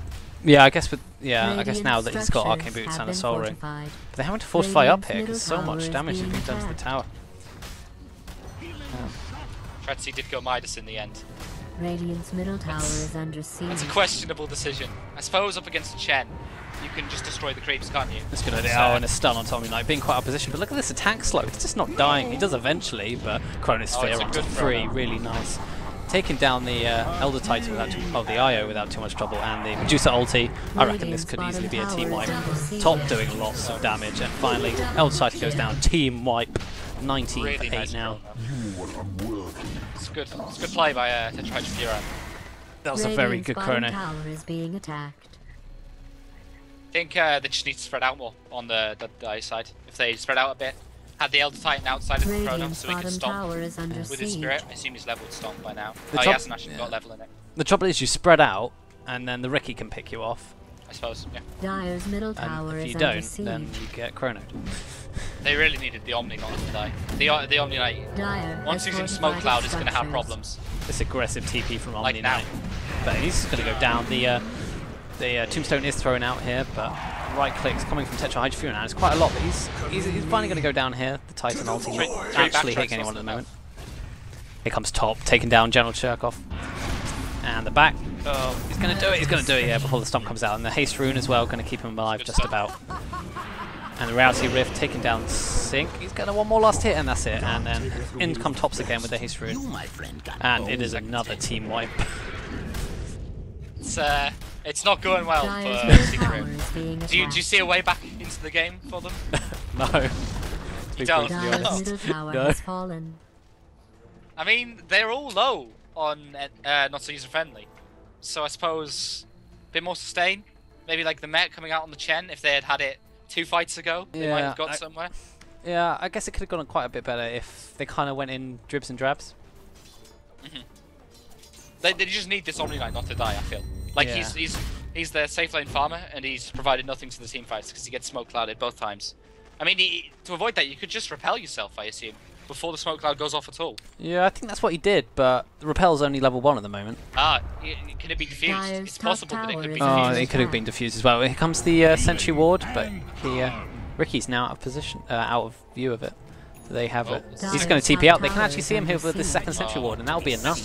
Yeah, I guess with I guess Radiant now that he's got Arcane structures Boots have and a been Soul Ring. fortified. But they're having to fortify up Radiant's here because so middle much tower damage is is being done to the being tower. Tretzi did go Midas in the end. Radiant's middle tower is under siege. That's a questionable decision. I suppose up against Chen, you can just destroy the creeps, can't you? It's gonna and a stun on Tommy Knight, being quite out of position. But look at this attack slow. It's just not dying. He does eventually, but Chronosphere a onto good 3, throw. really nice. Taking down the Elder Titan without the IO without too much trouble, and the Medusa ulti. I reckon this could easily be a team wipe. Top doing lots of damage, and finally Elder Titan goes down. Team wipe, 19 Really for 8 nice now. It's good play by Tetrahydra Fury. That was a very Radiant's good bottom chrono. tower is being attacked. I think they just need to spread out more on the Dire side. If they spread out a bit, had the Elder Titan outside of the Chrono Radiant's so he could bottom stomp tower is under with his siege. spirit. I assume he's leveled stomp by now. The He top- hasn't actually got level in it, The trouble is you spread out, and then the Ricky can pick you off. I suppose. Yeah. Dyer's middle tower And if is you under don't, siege. then you get chronoed. They really needed the Omni not to die. The Omni Knight, Dyer once has he's in fortified Smoke Cloud, its he's going to have structures. problems. This aggressive TP from Omni Like now. Knight. But he's going to go down. The Tombstone is thrown out here, but right clicks coming from Tetrahydra Fury now. It's quite a lot, but he's finally going to go down here. The Titan ulti Three not actually backtracks hitting anyone also at the moment. Here comes top, taking down General Cherkov. And the back. Oh, he's going to do it. He's going to do it, yeah, before the stomp comes out. And the haste rune as well, going to keep him alive just about. And the Rousey Rift taking down Sink. He's going to one more last hit, and that's it. And then in come tops again with the haste rune. And it is another team wipe. It's not going well for Secret. Do you see a way back into the game for them? No. You don't? Dire's middle tower No. has fallen. I mean, they're all low on not so user friendly. So I suppose a bit more sustain. Maybe like the mech coming out on the Chen. If they had it 2 fights ago, they might have got somewhere. Yeah, I guess it could have gone quite a bit better if they kind of went in dribs and drabs. They just need this Omni Knight not to die, I feel. Like, he's the safe lane farmer, and he's provided nothing to the team fights because he gets smoke clouded both times. I mean, to avoid that, you could just repel yourself, I assume, before the smoke cloud goes off at all. Yeah, I think that's what he did, but the repel's only level 1 at the moment. Ah, can it be diffused? It's possible that it could be diffused. Oh, it could have been diffused as well. Here comes the Sentry Ward, but Ricky's now out of position, out of view of it. So they have it. He's going to TP out. They can actually see him here with the second Sentry Ward, and that'll be enough.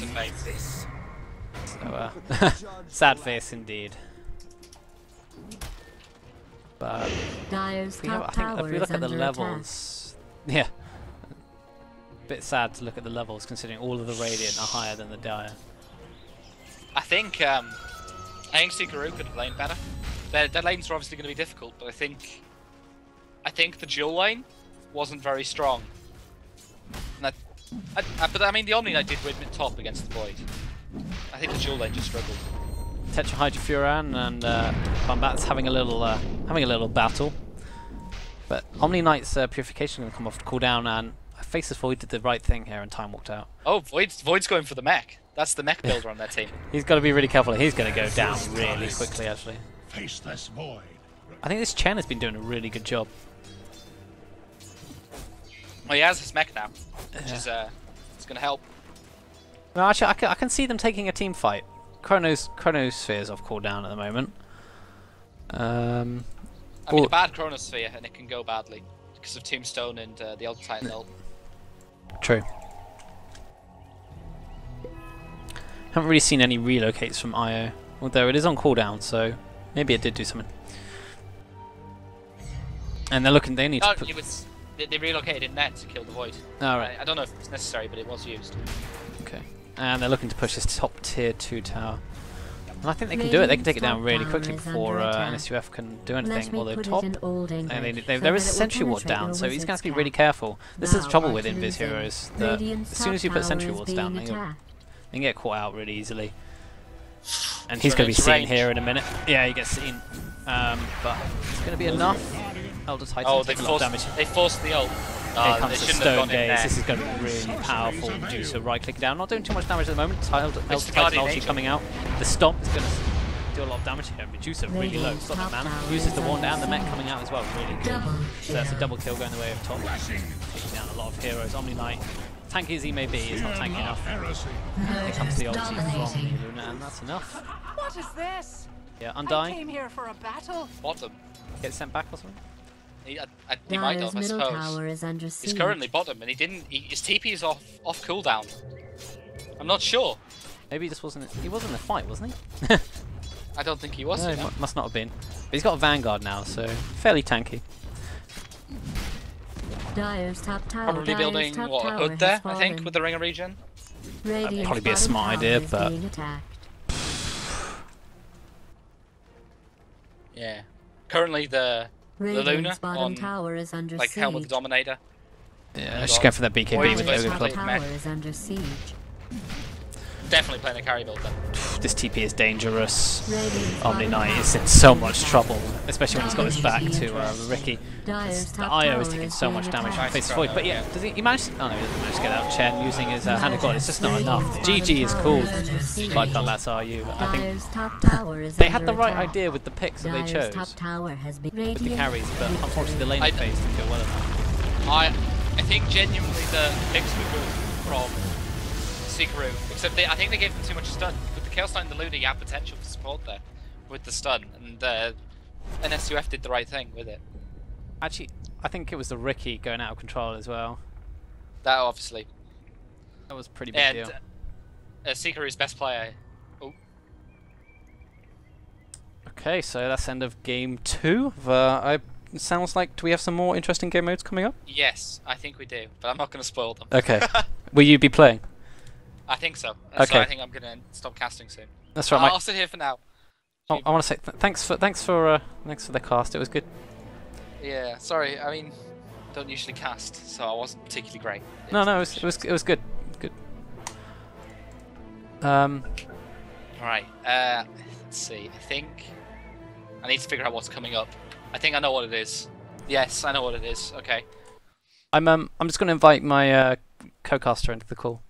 So, sad face indeed. But Dire's if top we tower look is at the under levels, yeah, bit sad to look at the levels considering all of the Radiant are higher than the Dire. I think Sukaru could have laned better. Their lanes are obviously going to be difficult, but I think the dual lane wasn't very strong. And but I mean, the Omni Knight did win mid top against the Void. I think the dual lane just struggled. Tetrahydrafuran and Bumbat's having a little battle, but Omni Knight's purification going to come off to cooldown, and Faceless Void did the right thing here and time walked out. Oh, Void's going for the mech. That's the mech builder on their team. He's got to be really careful. He's going to go down really quickly, actually. Faceless void. I think this Chen has been doing a really good job. Well, he has his mech now, which is it's going to help. No, actually, I can see them taking a team fight. Chronosphere's off cooldown at the moment. I mean, a bad Chronosphere and it can go badly because of Tombstone and the old Titan ult. True. Haven't really seen any relocates from IO, although it is on cooldown, so maybe it did do something. And they're looking. They need to put... They relocated it net to kill the Void. Oh, right. I don't know if it's necessary, but it was used. Okay. And they're looking to push this top tier 2 tower. And I think they can do it. They can take it down really quickly before NSUF can do anything. Although top, there is a Sentry Ward down, so he's going to have to be really careful. This is the trouble with Invis heroes. As soon as you put Sentry Wards down, they can get caught out really easily. And he's going to be seen here in a minute. Yeah, he gets seen. But it's going to be enough. Elder Titan takes a lot of damage. They forced the ult. Here comes the Stone Gaze. This is going to be really powerful. Medusa right click down. Not doing too much damage at the moment. Elder Titan ulti coming out. The Stomp is going to do a lot of damage here. Medusa really low. Stop the mana. Uses the wand and the mech coming out as well. Really good. So that's a double kill going the way of top. Taking down a lot of heroes. Omni Knight, tanky as he may be, is not tanky enough. Here comes the ulti from Luna, and that's enough. What is this? Yeah, I Undying. came here for a battle. Bottom. Get sent back or something? He might have, I suppose. He's currently bottom, and his TP is off cooldown. I'm not sure. Maybe he just wasn't. He was in the fight, wasn't he? I don't think he was. No, he must not have been. But he's got a Vanguard now, so fairly tanky. Dire's top tower. Probably building what, a hood there, I think, with the Ring of Regen. That'd probably be a smart idea, but yeah. Currently the Luna on tower is under like Helm of the Dominator. Yeah, she's going for that BKB with Ogre Club. tower is under siege. Definitely playing a carry build then. This TP is dangerous. Omni Knight is in so much trouble, especially when he's got his back to Ricky. The IO is taking so much damage from Face Void, but yeah, does he manage? Oh no, he doesn't manage to get out Chen using his Hand of God. It's just not enough. GG is called by Combat's RU. I think they had the right idea with the picks that they chose with the carries, but unfortunately the lane phase didn't go well enough. I think genuinely the picks were good from Sukaru, except I think they gave them too much stun. With the Chaos Knight and the Luna, you have potential for support there with the stun, and NSUF did the right thing with it. Actually, I think it was the Ricky going out of control as well. That obviously. That was a pretty big And deal. Seeker is best player. Oh, Okay, so that's the end of game 2. It sounds like, do we have some more interesting game modes coming up? yes, I think we do, but I'm not going to spoil them. Okay. Will you be playing? I think so. Okay. So I think I'm going to stop casting soon. That's right. I'll sit here for now. I want to say thanks for the cast. It was good. Yeah, sorry. I mean, I don't usually cast, so I wasn't particularly great. No, it was good. Good. Alright, let's see. I think I need to figure out what's coming up. I think I know what it is. Yes, I know what it is. Okay, I'm just going to invite my co-caster into the call.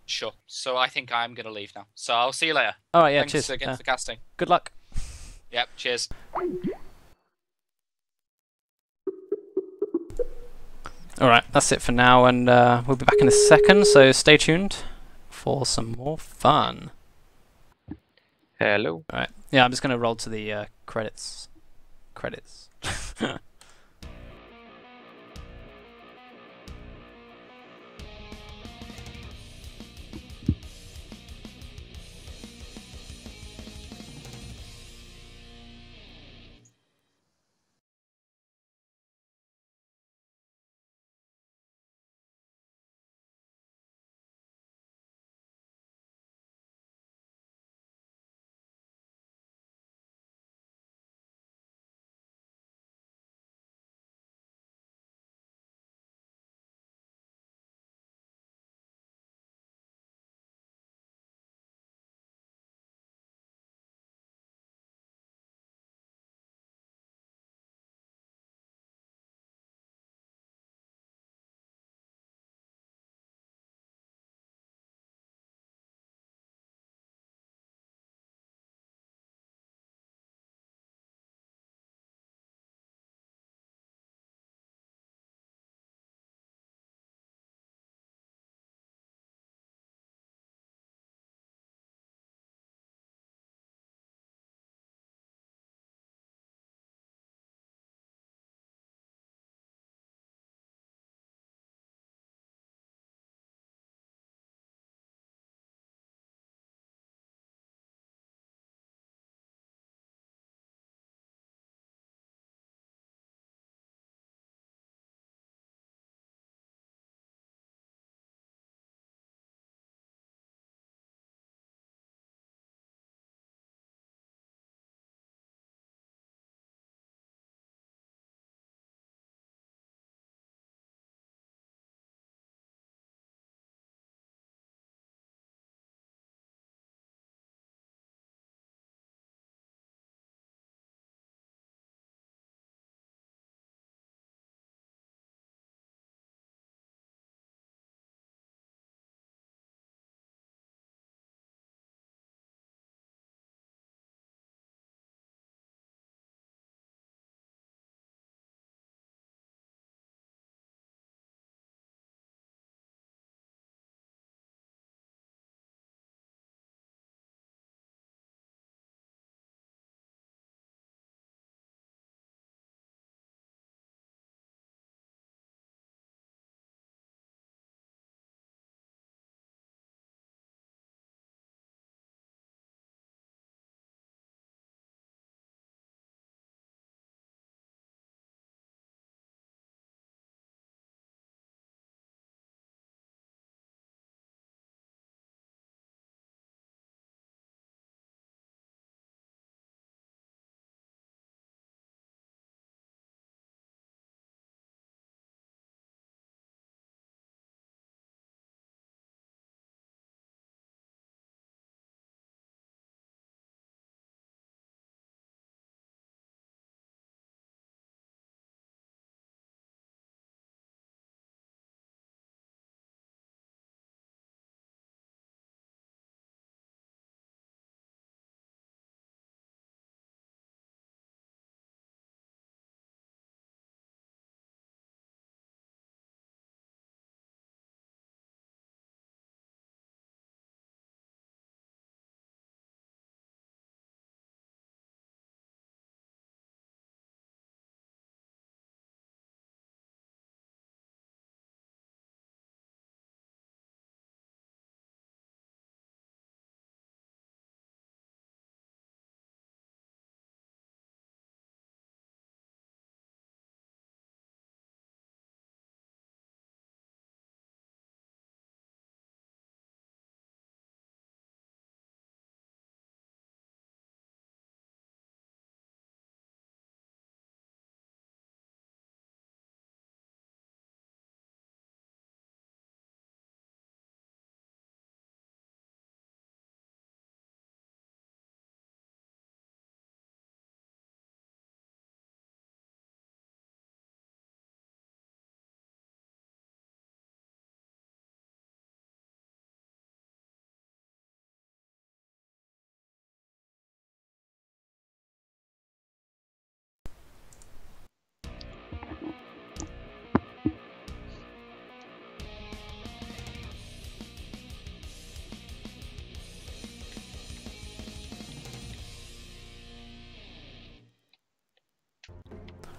sure. So I think I'm going to leave now. So I'll see you later. All right, yeah, Thanks cheers. again for casting. Good luck. Yep, cheers. All right, that's it for now, and we'll be back in a second. So stay tuned for some more fun. Hello. All right. Yeah, I'm just going to roll to the credits. Credits.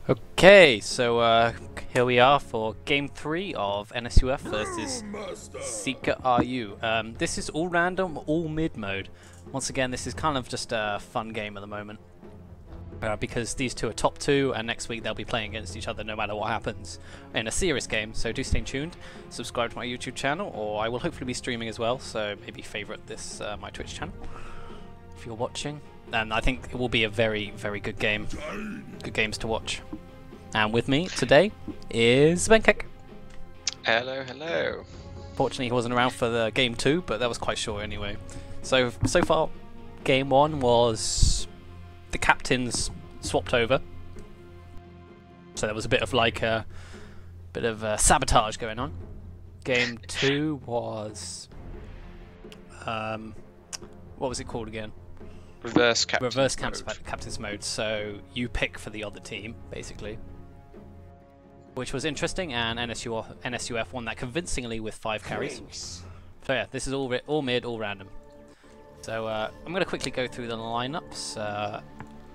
Okay, so here we are for game 3 of NSUF versus Seeker RU. This is all random, all mid mode. Once again, this is kind of just a fun game at the moment. Because these two are top 2, and next week they'll be playing against each other no matter what happens in a serious game. So do stay tuned, subscribe to my YouTube channel, or I will hopefully be streaming as well, so maybe favourite this my Twitch channel if you're watching. And I think it will be a very, very good game. Good games to watch. And with me today is Xebenkeck. Hello, hello. Fortunately, he wasn't around for the game 2, but that was quite short anyway. So far, game 1 was the captains swapped over. So there was a bit of like a sabotage going on. Game 2 was what was it called again? Reverse captain's captain's mode. So you pick for the other team, basically, which was interesting, and NSUF won that convincingly with 5 carries. So yeah, this is all mid, all random. So I'm going to quickly go through the lineups.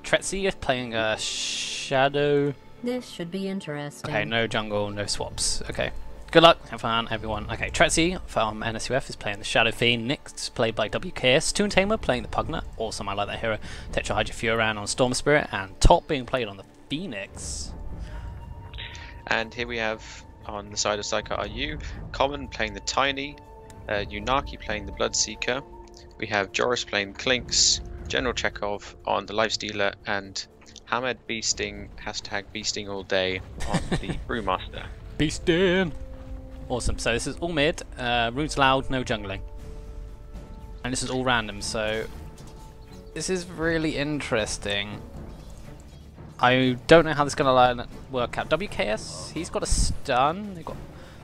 Tretzy is playing Shadow. This should be interesting. Okay, no jungle, no swaps. Okay. Good luck, have fun, everyone. Okay, Tretzy from NSUF is playing the Shadow Fiend. Nyx, played by WKS. Toon Tamer playing the Pugna. Awesome, I like that hero. Tetrahydra Furan on Storm Spirit. And Top being played on the Phoenix. And here we have, on the side of Psycho RU, Common playing the Tiny. Unaki playing the Bloodseeker. We have Joris playing Clinks. General Chekhov on the Lifestealer. And Hamed beasting, #beasting all day on the Brewmaster. Beasting! Awesome, so this is all mid, runes allowed, no jungling. And this is all random, so this is really interesting. I don't know how this is going to work out. WKS, he's got a stun.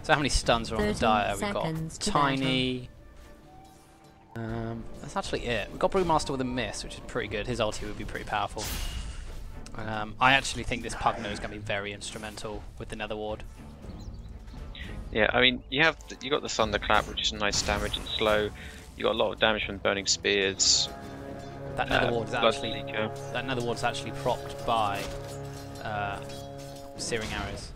So how many stuns are on the Dire? We've got Tiny. That's actually it. We've got Brewmaster with a miss, which is pretty good. His ulti would be pretty powerful. I actually think this Pugno is going to be very instrumental with the Nether Ward. Yeah, I mean, you got the Thunderclap, which is nice damage and slow. You got a lot of damage from burning spears. That Nether Ward is actually propped by searing arrows.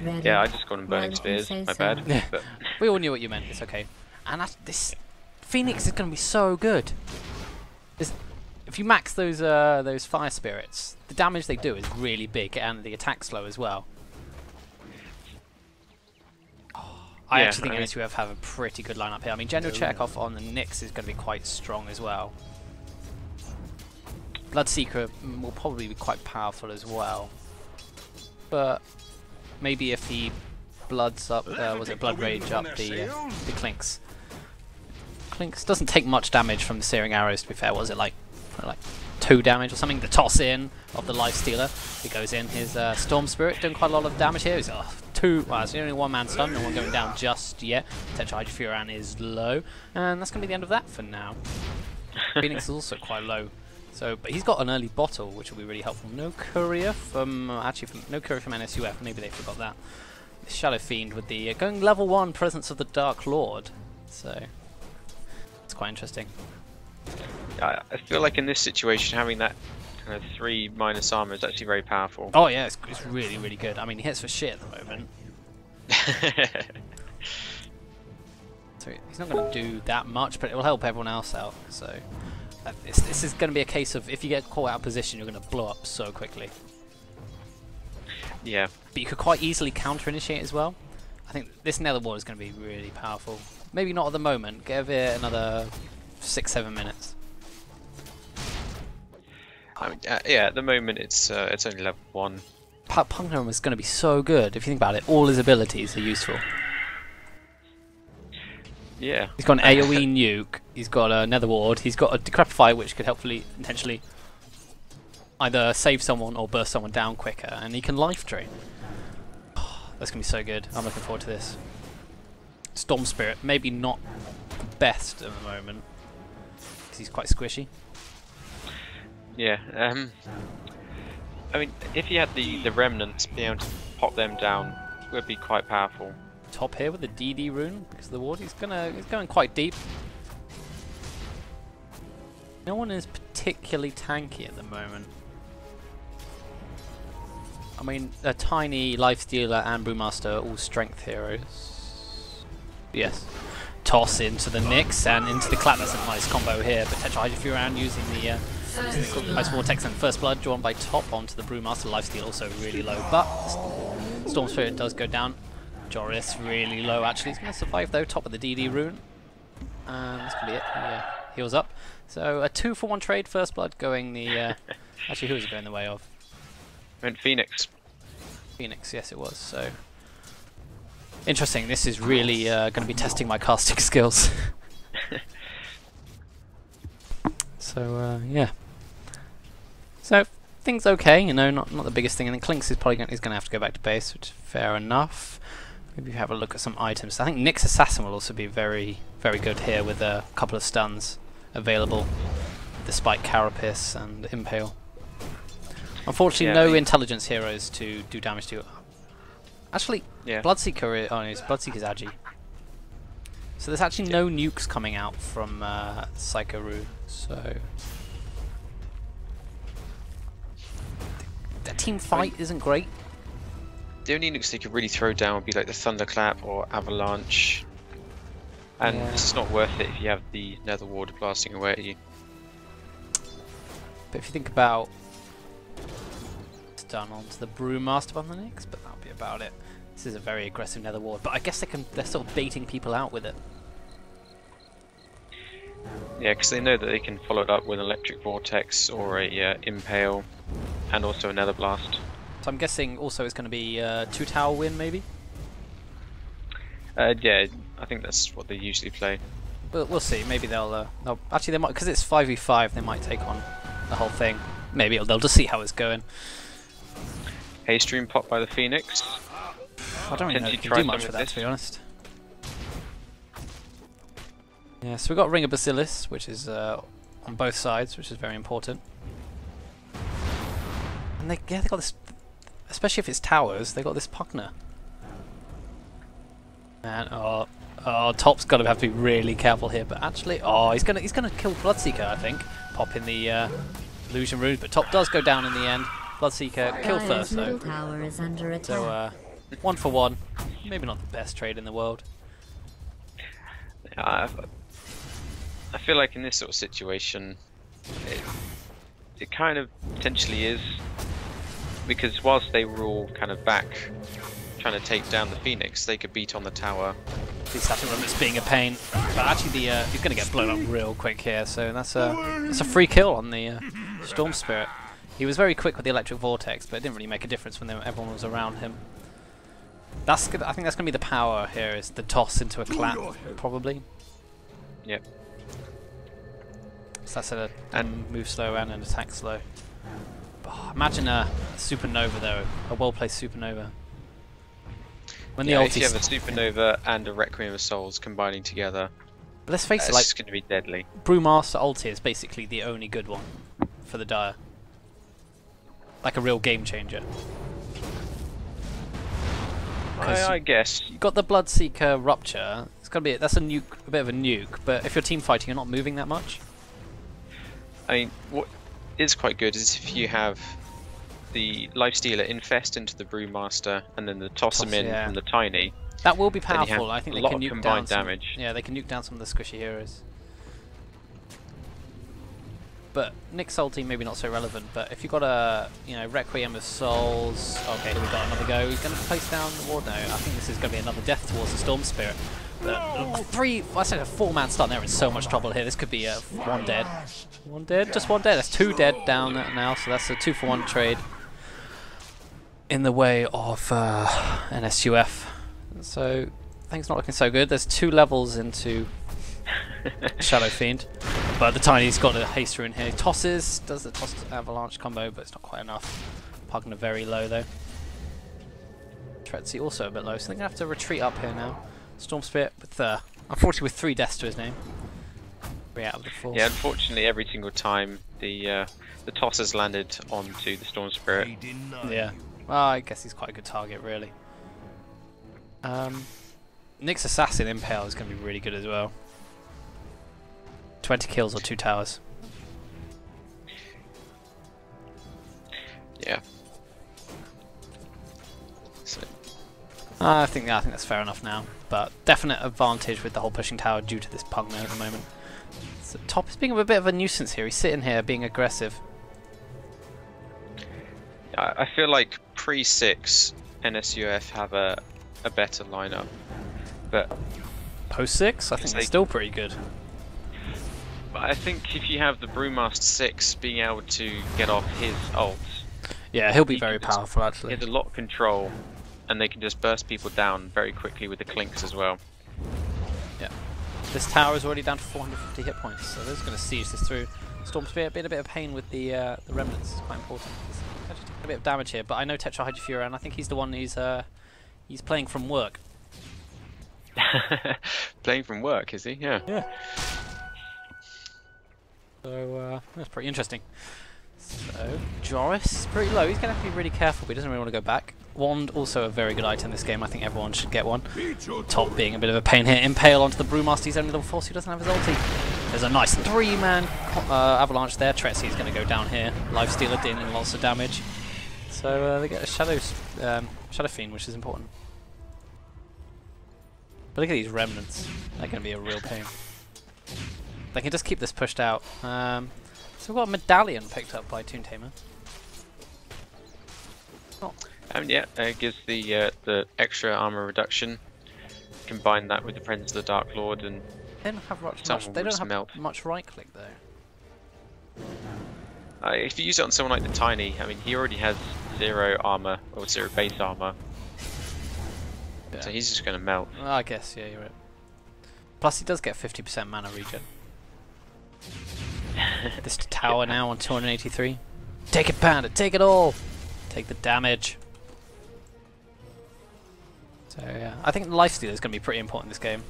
Ready. Yeah, I just called them burning spears. My bad. But We all knew what you meant. It's okay. And this Phoenix is going to be so good. If you max those fire spirits, the damage they do is really big, and the attack slow as well. I actually think NSUF have a pretty good lineup here. I mean, General Chekhov on the Nyx is going to be quite strong as well. Bloodseeker will probably be quite powerful as well. But maybe if he bloods up, Blood Rage up the Clinks. Clinks doesn't take much damage from the searing arrows, to be fair. Was it like 2 damage or something? The toss in of the Lifestealer. He goes in. His Storm Spirit doing quite a lot of damage here. He's well, it's only 1-man stun, no one going down just yet. Tetrahydra Furan is low, and that's going to be the end of that for now. Phoenix is also quite low, but he's got an early bottle, which will be really helpful. No courier from NSUF. Maybe they forgot that. The Shadow Fiend with the going level 1 presence of the Dark Lord, so it's quite interesting. I feel like in this situation, having that kind of 3 minus armor is actually very powerful. Oh yeah, it's really, really good. I mean, he hits for shit at the moment. So he's not going to do that much, but it will help everyone else out. So this is going to be a case of, if you get caught out of position, you're going to blow up so quickly. Yeah. But you could quite easily counter-initiate as well. I think this Nether Ward is going to be really powerful. Maybe not at the moment. Give it another 6-7 minutes. I mean, yeah, at the moment it's only level 1. Pugno is going to be so good. If you think about it, all his abilities are useful. Yeah. He's got an AoE nuke, he's got a Nether Ward, he's got a Decrepify, which could helpfully, intentionally either save someone or burst someone down quicker, and he can Life Drain. Oh, that's going to be so good. I'm looking forward to this. Storm Spirit, maybe not the best at the moment, because he's quite squishy. Yeah. I mean, if you had the remnants, being able to pop them down would be quite powerful. Top here with the DD rune because of the ward. He's going quite deep. No one is particularly tanky at the moment. I mean, a tiny Lifestealer and Brewmaster are all strength heroes. Yes. Toss into the Nyx and into the Clap. That's a nice combo here. But Tetrahydra Fury around using the Ice Vortex and First Blood drawn by Top onto the Brewmaster. Lifesteal also really low, but Storm Spirit does go down. Joris really low actually. He's going to survive though, top of the DD rune. And that's going to be it. Yeah, heals up. So a 2-for-1 trade, First Blood going the... actually, who was it going the way of? Went Phoenix. Phoenix, yes it was. So interesting, this is really going to be testing my casting skills. So yeah. So things okay, you know, not the biggest thing. And then Clinks is probably going to have to go back to base, which is fair enough. Maybe have a look at some items. I think Nyx Assassin will also be very good here with a couple of stuns available, despite Carapace and Impale. Unfortunately, no intelligence heroes to do damage to. Actually, Bloodseeker. Oh, no, Bloodseeker's Agi. So there's actually no nukes coming out from Psycho-Ru. So the team fight isn't great. The only nukes they could really throw down would be like the Thunderclap or Avalanche. And it's not worth it if you have the Nether Ward blasting away at you. But if you think about... It's done onto the Brewmaster on the Nyx, but that'll be about it. This is a very aggressive Nether Ward, but I guess they're sort of baiting people out with it. Yeah, because they know that they can follow it up with an Electric Vortex or a Impale, and also a Nether Blast. So I'm guessing also it's going to be 2-tower win, maybe? Yeah, I think that's what they usually play. But we'll see. Maybe they'll actually they might, because it's 5v5. They might take on the whole thing. Maybe they'll just see how it's going. Haystream pop by the Phoenix. I don't really know if you can do much with that, to be honest. Yeah, so we've got Ring of Bacillus, which is on both sides, which is very important. And they got this, especially if it's towers, they got this Pugner. And Top's got to have to be really careful here. But actually, he's gonna kill Bloodseeker, I think. Pop in the illusion rune, but Top does go down in the end. Bloodseeker kill first though. Tower is under attack. So 1-for-1, maybe not the best trade in the world. I feel like in this sort of situation, it kind of potentially is, because whilst they were all kind of back trying to take down the Phoenix, they could beat on the tower. The Saturn Limits being a pain, but actually he's going to get blown up real quick here, so that's a free kill on the Storm Spirit. He was very quick with the Electric Vortex, but it didn't really make a difference when everyone was around him. I think that's going to be the power here, is the toss into a clap, probably. Yep. So that's a move slow and an attack slow. Imagine a supernova though, a well-placed supernova. When the if you have a supernova and a Requiem of Souls combining together, but let's face it, like, it's going to be deadly. Brewmaster ulti is basically the only good one for the Dire. Like a real game changer. I guess. You got the Bloodseeker Rupture. It's gonna be that's a nuke, a bit of a nuke. But if you're team fighting, you're not moving that much. I mean, what is quite good is if you have the Lifestealer infest into the Brewmaster and then the toss them in from the Tiny. That will be powerful. I think they can nuke down damage. Yeah, they can nuke down some of the squishy heroes. But Nyx ulti maybe not so relevant. But if you've got a Requiem of Souls, okay, here we got another go. He's going to place down the ward. No, I think this is going to be another death towards the Storm Spirit. But I said a 4-man stun. They're in so much trouble here. This could be one dead, just one dead. That's 2 dead down now. So that's a 2-for-1 trade in the way of NSUF. So things not looking so good. There's 2 levels into Shadow Fiend, but the Tiny's got a haste rune here. He tosses, does the toss avalanche combo, but it's not quite enough. Pugner very low though. Tretzy also a bit low, so they're gonna have to retreat up here now. Storm Spirit with unfortunately with 3 deaths to his name. 3 out of the 4. Yeah, unfortunately every single time the toss has landed onto the Storm Spirit. Yeah. Well, I guess he's quite a good target really. Nyx Assassin Impale is going to be really good as well. 20 kills or 2 towers. Yeah. I think that's fair enough now, but definite advantage with the whole pushing tower due to this Pugner at the moment. So Top is being a bit of a nuisance here. He's sitting here being aggressive. I feel like pre-6 NSUF have a better lineup, but Post 6, I think they're still pretty good. But I think if you have the Brewmaster 6 being able to get off his ult, yeah, he'll be very powerful actually. He has a lot of control, and they can just burst people down very quickly with the clinks as well. Yeah. This tower is already down to 450 hit points, so they're just going to siege this through. Storm Spirit being a bit of pain with the remnants is quite important. He's actually taking a bit of damage here, but I know Tetra Hydrofury, and I think he's the one who's he's playing from work. Playing from work, is he? Yeah. Yeah. So that's pretty interesting. So Joris is pretty low. He's going to have to be really careful, but he doesn't really want to go back. Wand, also a very good item in this game. I think everyone should get one. Top being a bit of a pain here. Impale onto the Brewmaster. He's only level 4, so he doesn't have his ulti. There's a nice 3-man avalanche there. Tretzy is going to go down here. Lifestealer dealing lots of damage. So they get a Shadow Fiend, which is important. But look at these remnants. They're going to be a real pain. They can just keep this pushed out. So we've got a medallion picked up by Toon Tamer. Oh. Yeah, it gives the extra armor reduction. Combine that with the Presence of the Dark Lord, and they don't have much right click though. If you use it on someone like the Tiny, I mean, he already has 0 armor or 0 base armor, so he's just going to melt. I guess, yeah, you're right. Plus, he does get 50% mana regen. This tower now on 283. Take it, Panda! Take it all! Take the damage. So yeah, I think Lifestealer is going to be pretty important in this game.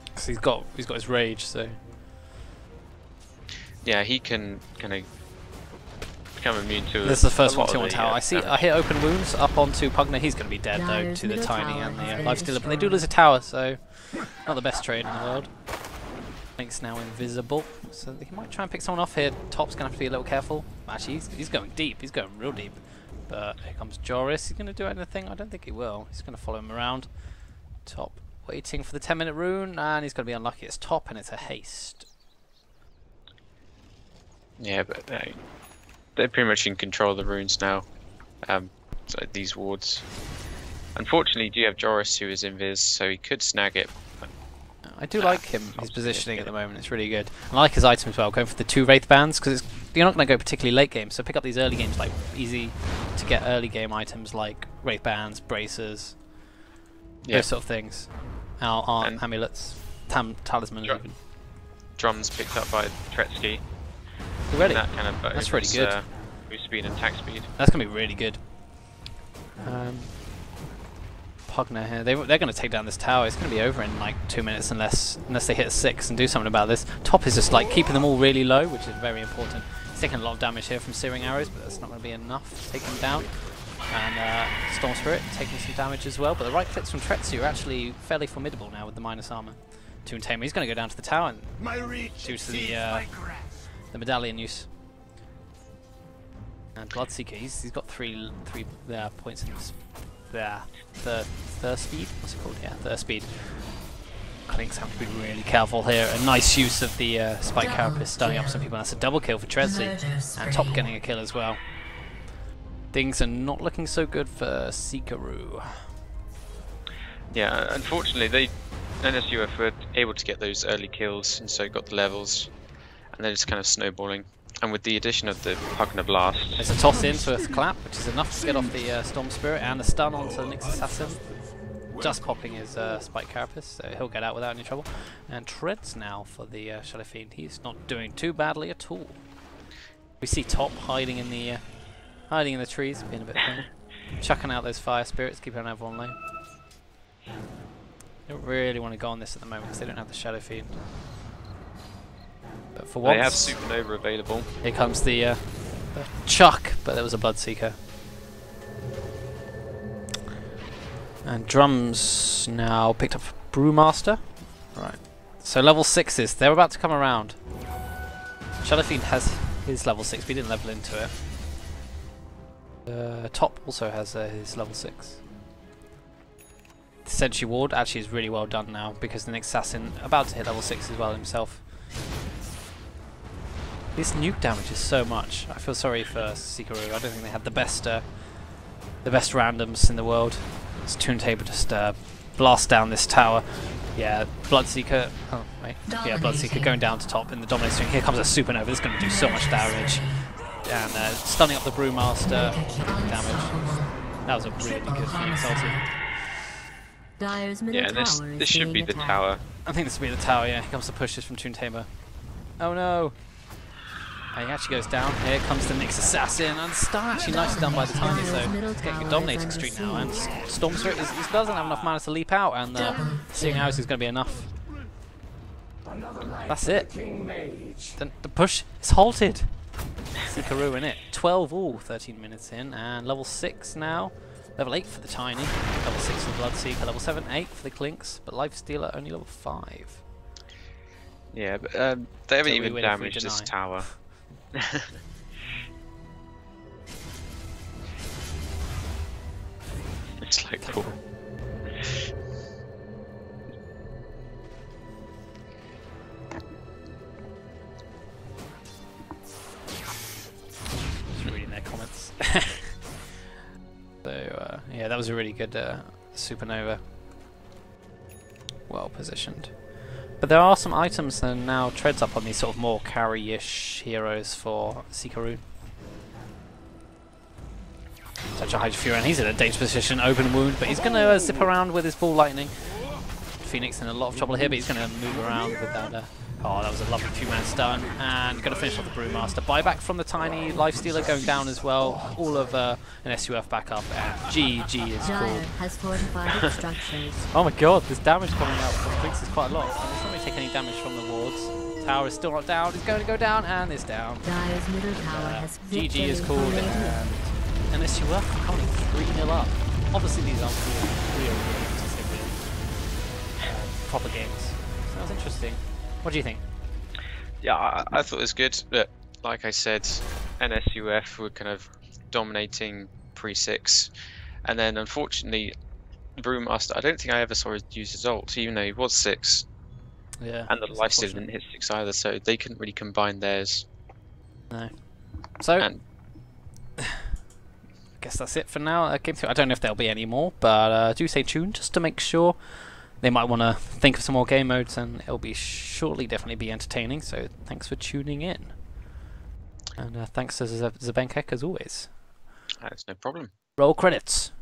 Because he's got his rage, so yeah, he can kind of become immune to. This is the first one on tower. I hit open wounds up onto Pugner. He's going to be dead though to the Tiny and the Lifestealer, but they do lose a tower, so not the best trade in the world. Link's now invisible, so he might try and pick someone off here. Top's going to have to be a little careful. Actually, he's going deep. He's going real deep. But here comes Joris. He's going to do anything? I don't think he will. He's going to follow him around. Top waiting for the 10-minute rune, and he's going to be unlucky. It's Top, and it's a haste. Yeah, but they're pretty much in control of the runes now. So these wards. Unfortunately, you do have Joris who is invis, so he could snag it. I do like him, his positioning at the moment, it's really good. I like his item as well, going for the 2 Wraith Bands, because you're not going to go particularly late game, so pick up these early games, like easy to get early game items like Wraith Bands, Bracers, those sort of things. Amulets, Talismans even. Drums picked up by Tretzky. Already? That kind of that's really good. Boost speed and attack speed. That's going to be really good. Pugner here. They're going to take down this tower. It's going to be over in like 2 minutes unless they hit a 6 and do something about this. Top is just like keeping them all really low, which is very important. He's taking a lot of damage here from Searing Arrows, but that's not going to be enough to take him down. And Storm Spirit taking some damage as well, but the right clicks from Tretsu are actually fairly formidable now with the minus armor. Toon Tamer, he's going to go down to the tower and due to the medallion use. And Bloodseeker, he's got three points in this. Thirst speed? What's it called? Yeah, thirst speed. Clinks have to be really careful here. A nice use of the Spike Carapace stunning up some people. That's a double kill for Tretzky. And Top getting a kill as well. Things are not looking so good for Seekaroo. Yeah, unfortunately, NSUF were able to get those early kills, and so got the levels, and they're just kind of snowballing. And with the addition of the Pugner Blast, there's a toss into a clap, which is enough to get off the Storm Spirit, and a stun onto the Nyx Assassin. Just popping his Spike Carapace, so he'll get out without any trouble. And Treads now for the Shadow Fiend. He's not doing too badly at all. We see Top hiding in the trees, being a bit funny. Chucking out those Fire Spirits, keeping everyone low. Don't really want to go on this at the moment because they don't have the Shadow Fiend. But for once, they have Supernova available. Here comes the chuck, but there was a Bloodseeker. And Drums now picked up Brewmaster. Right. So level 6s, they're about to come around. Shadow Fiend has his level 6, but he didn't level into it. Top also has his level 6. The Sentry Ward actually is really well done now because the next assassin about to hit level 6 as well himself. This nuke damage is so much. I feel sorry for Sikaru. I don't think they had the best randoms in the world. It's Toon Tabor just blast down this tower. Yeah, Bloodseeker. Oh wait. Yeah, Bloodseeker going down to top in the dominating string. Here comes a supernova. This is going to do so much damage. And stunning up the Brewmaster. Damage. That was a really good Phoenix ulti. Dire's middle Yeah, tower this is should be being the attacked. tower. I think this will be the tower, yeah. Here comes the pushes from Toon Tabor. Oh no! He actually goes down. Here comes the next assassin, and stun actually nicely done by the Tiny, so it's getting a dominating streak now. And Storm Spirit he doesn't have enough mana to leap out, and seeing how this is going to be enough. That's it. The push is halted. Sikaru in it. 12 all, 13 minutes in, and level 6 now. Level 8 for the Tiny, level 6 for the Bloodseeker, level 7, 8 for the Clinks, but Lifestealer only level 5. Yeah, but they haven't So we even win if we damaged this deny. tower. It's like cool. Just reading their comments. So yeah, that was a really good supernova. Well positioned. But there are some items that now treads up on these sort of more carry-ish heroes for Sikaru. Such a Hydra Fury, and he's in a dangerous position, open wound, but he's going to zip around with his ball lightning. Phoenix in a lot of trouble here, but he's going to move around with that. Oh, that was a lovely 2-man stun, and going to finish off the Brewmaster. Buyback from the Tiny, Lifestealer going down as well. All of an SUF back up, and GG is Dire cool. has fortified its structures. Oh my god, this damage coming out from Clinks is quite a lot. And it's not going to take any damage from the wards. Tower is still not down, it's going to go down, and it's down. Dire's middle tower has GG is victory called, for Radiant. and NSUF coming 3-0 up. Obviously these aren't real games, these are real proper games. So that was interesting. What do you think? Yeah, I thought it was good, but like I said, NSUF were kind of dominating pre-6, and then unfortunately, Brewmaster, I don't think I ever saw him use his ult, even though he was 6, Yeah. and the it's Lifestealer unfortunate. didn't hit 6 either, so they couldn't really combine theirs. No. So, And I guess that's it for now. Game 2. I don't know if there'll be any more, but do stay tuned just to make sure. They might want to think of some more game modes, and it'll be surely definitely be entertaining. So thanks for tuning in, and thanks to Xebenkeck as always. that's no problem. Roll credits.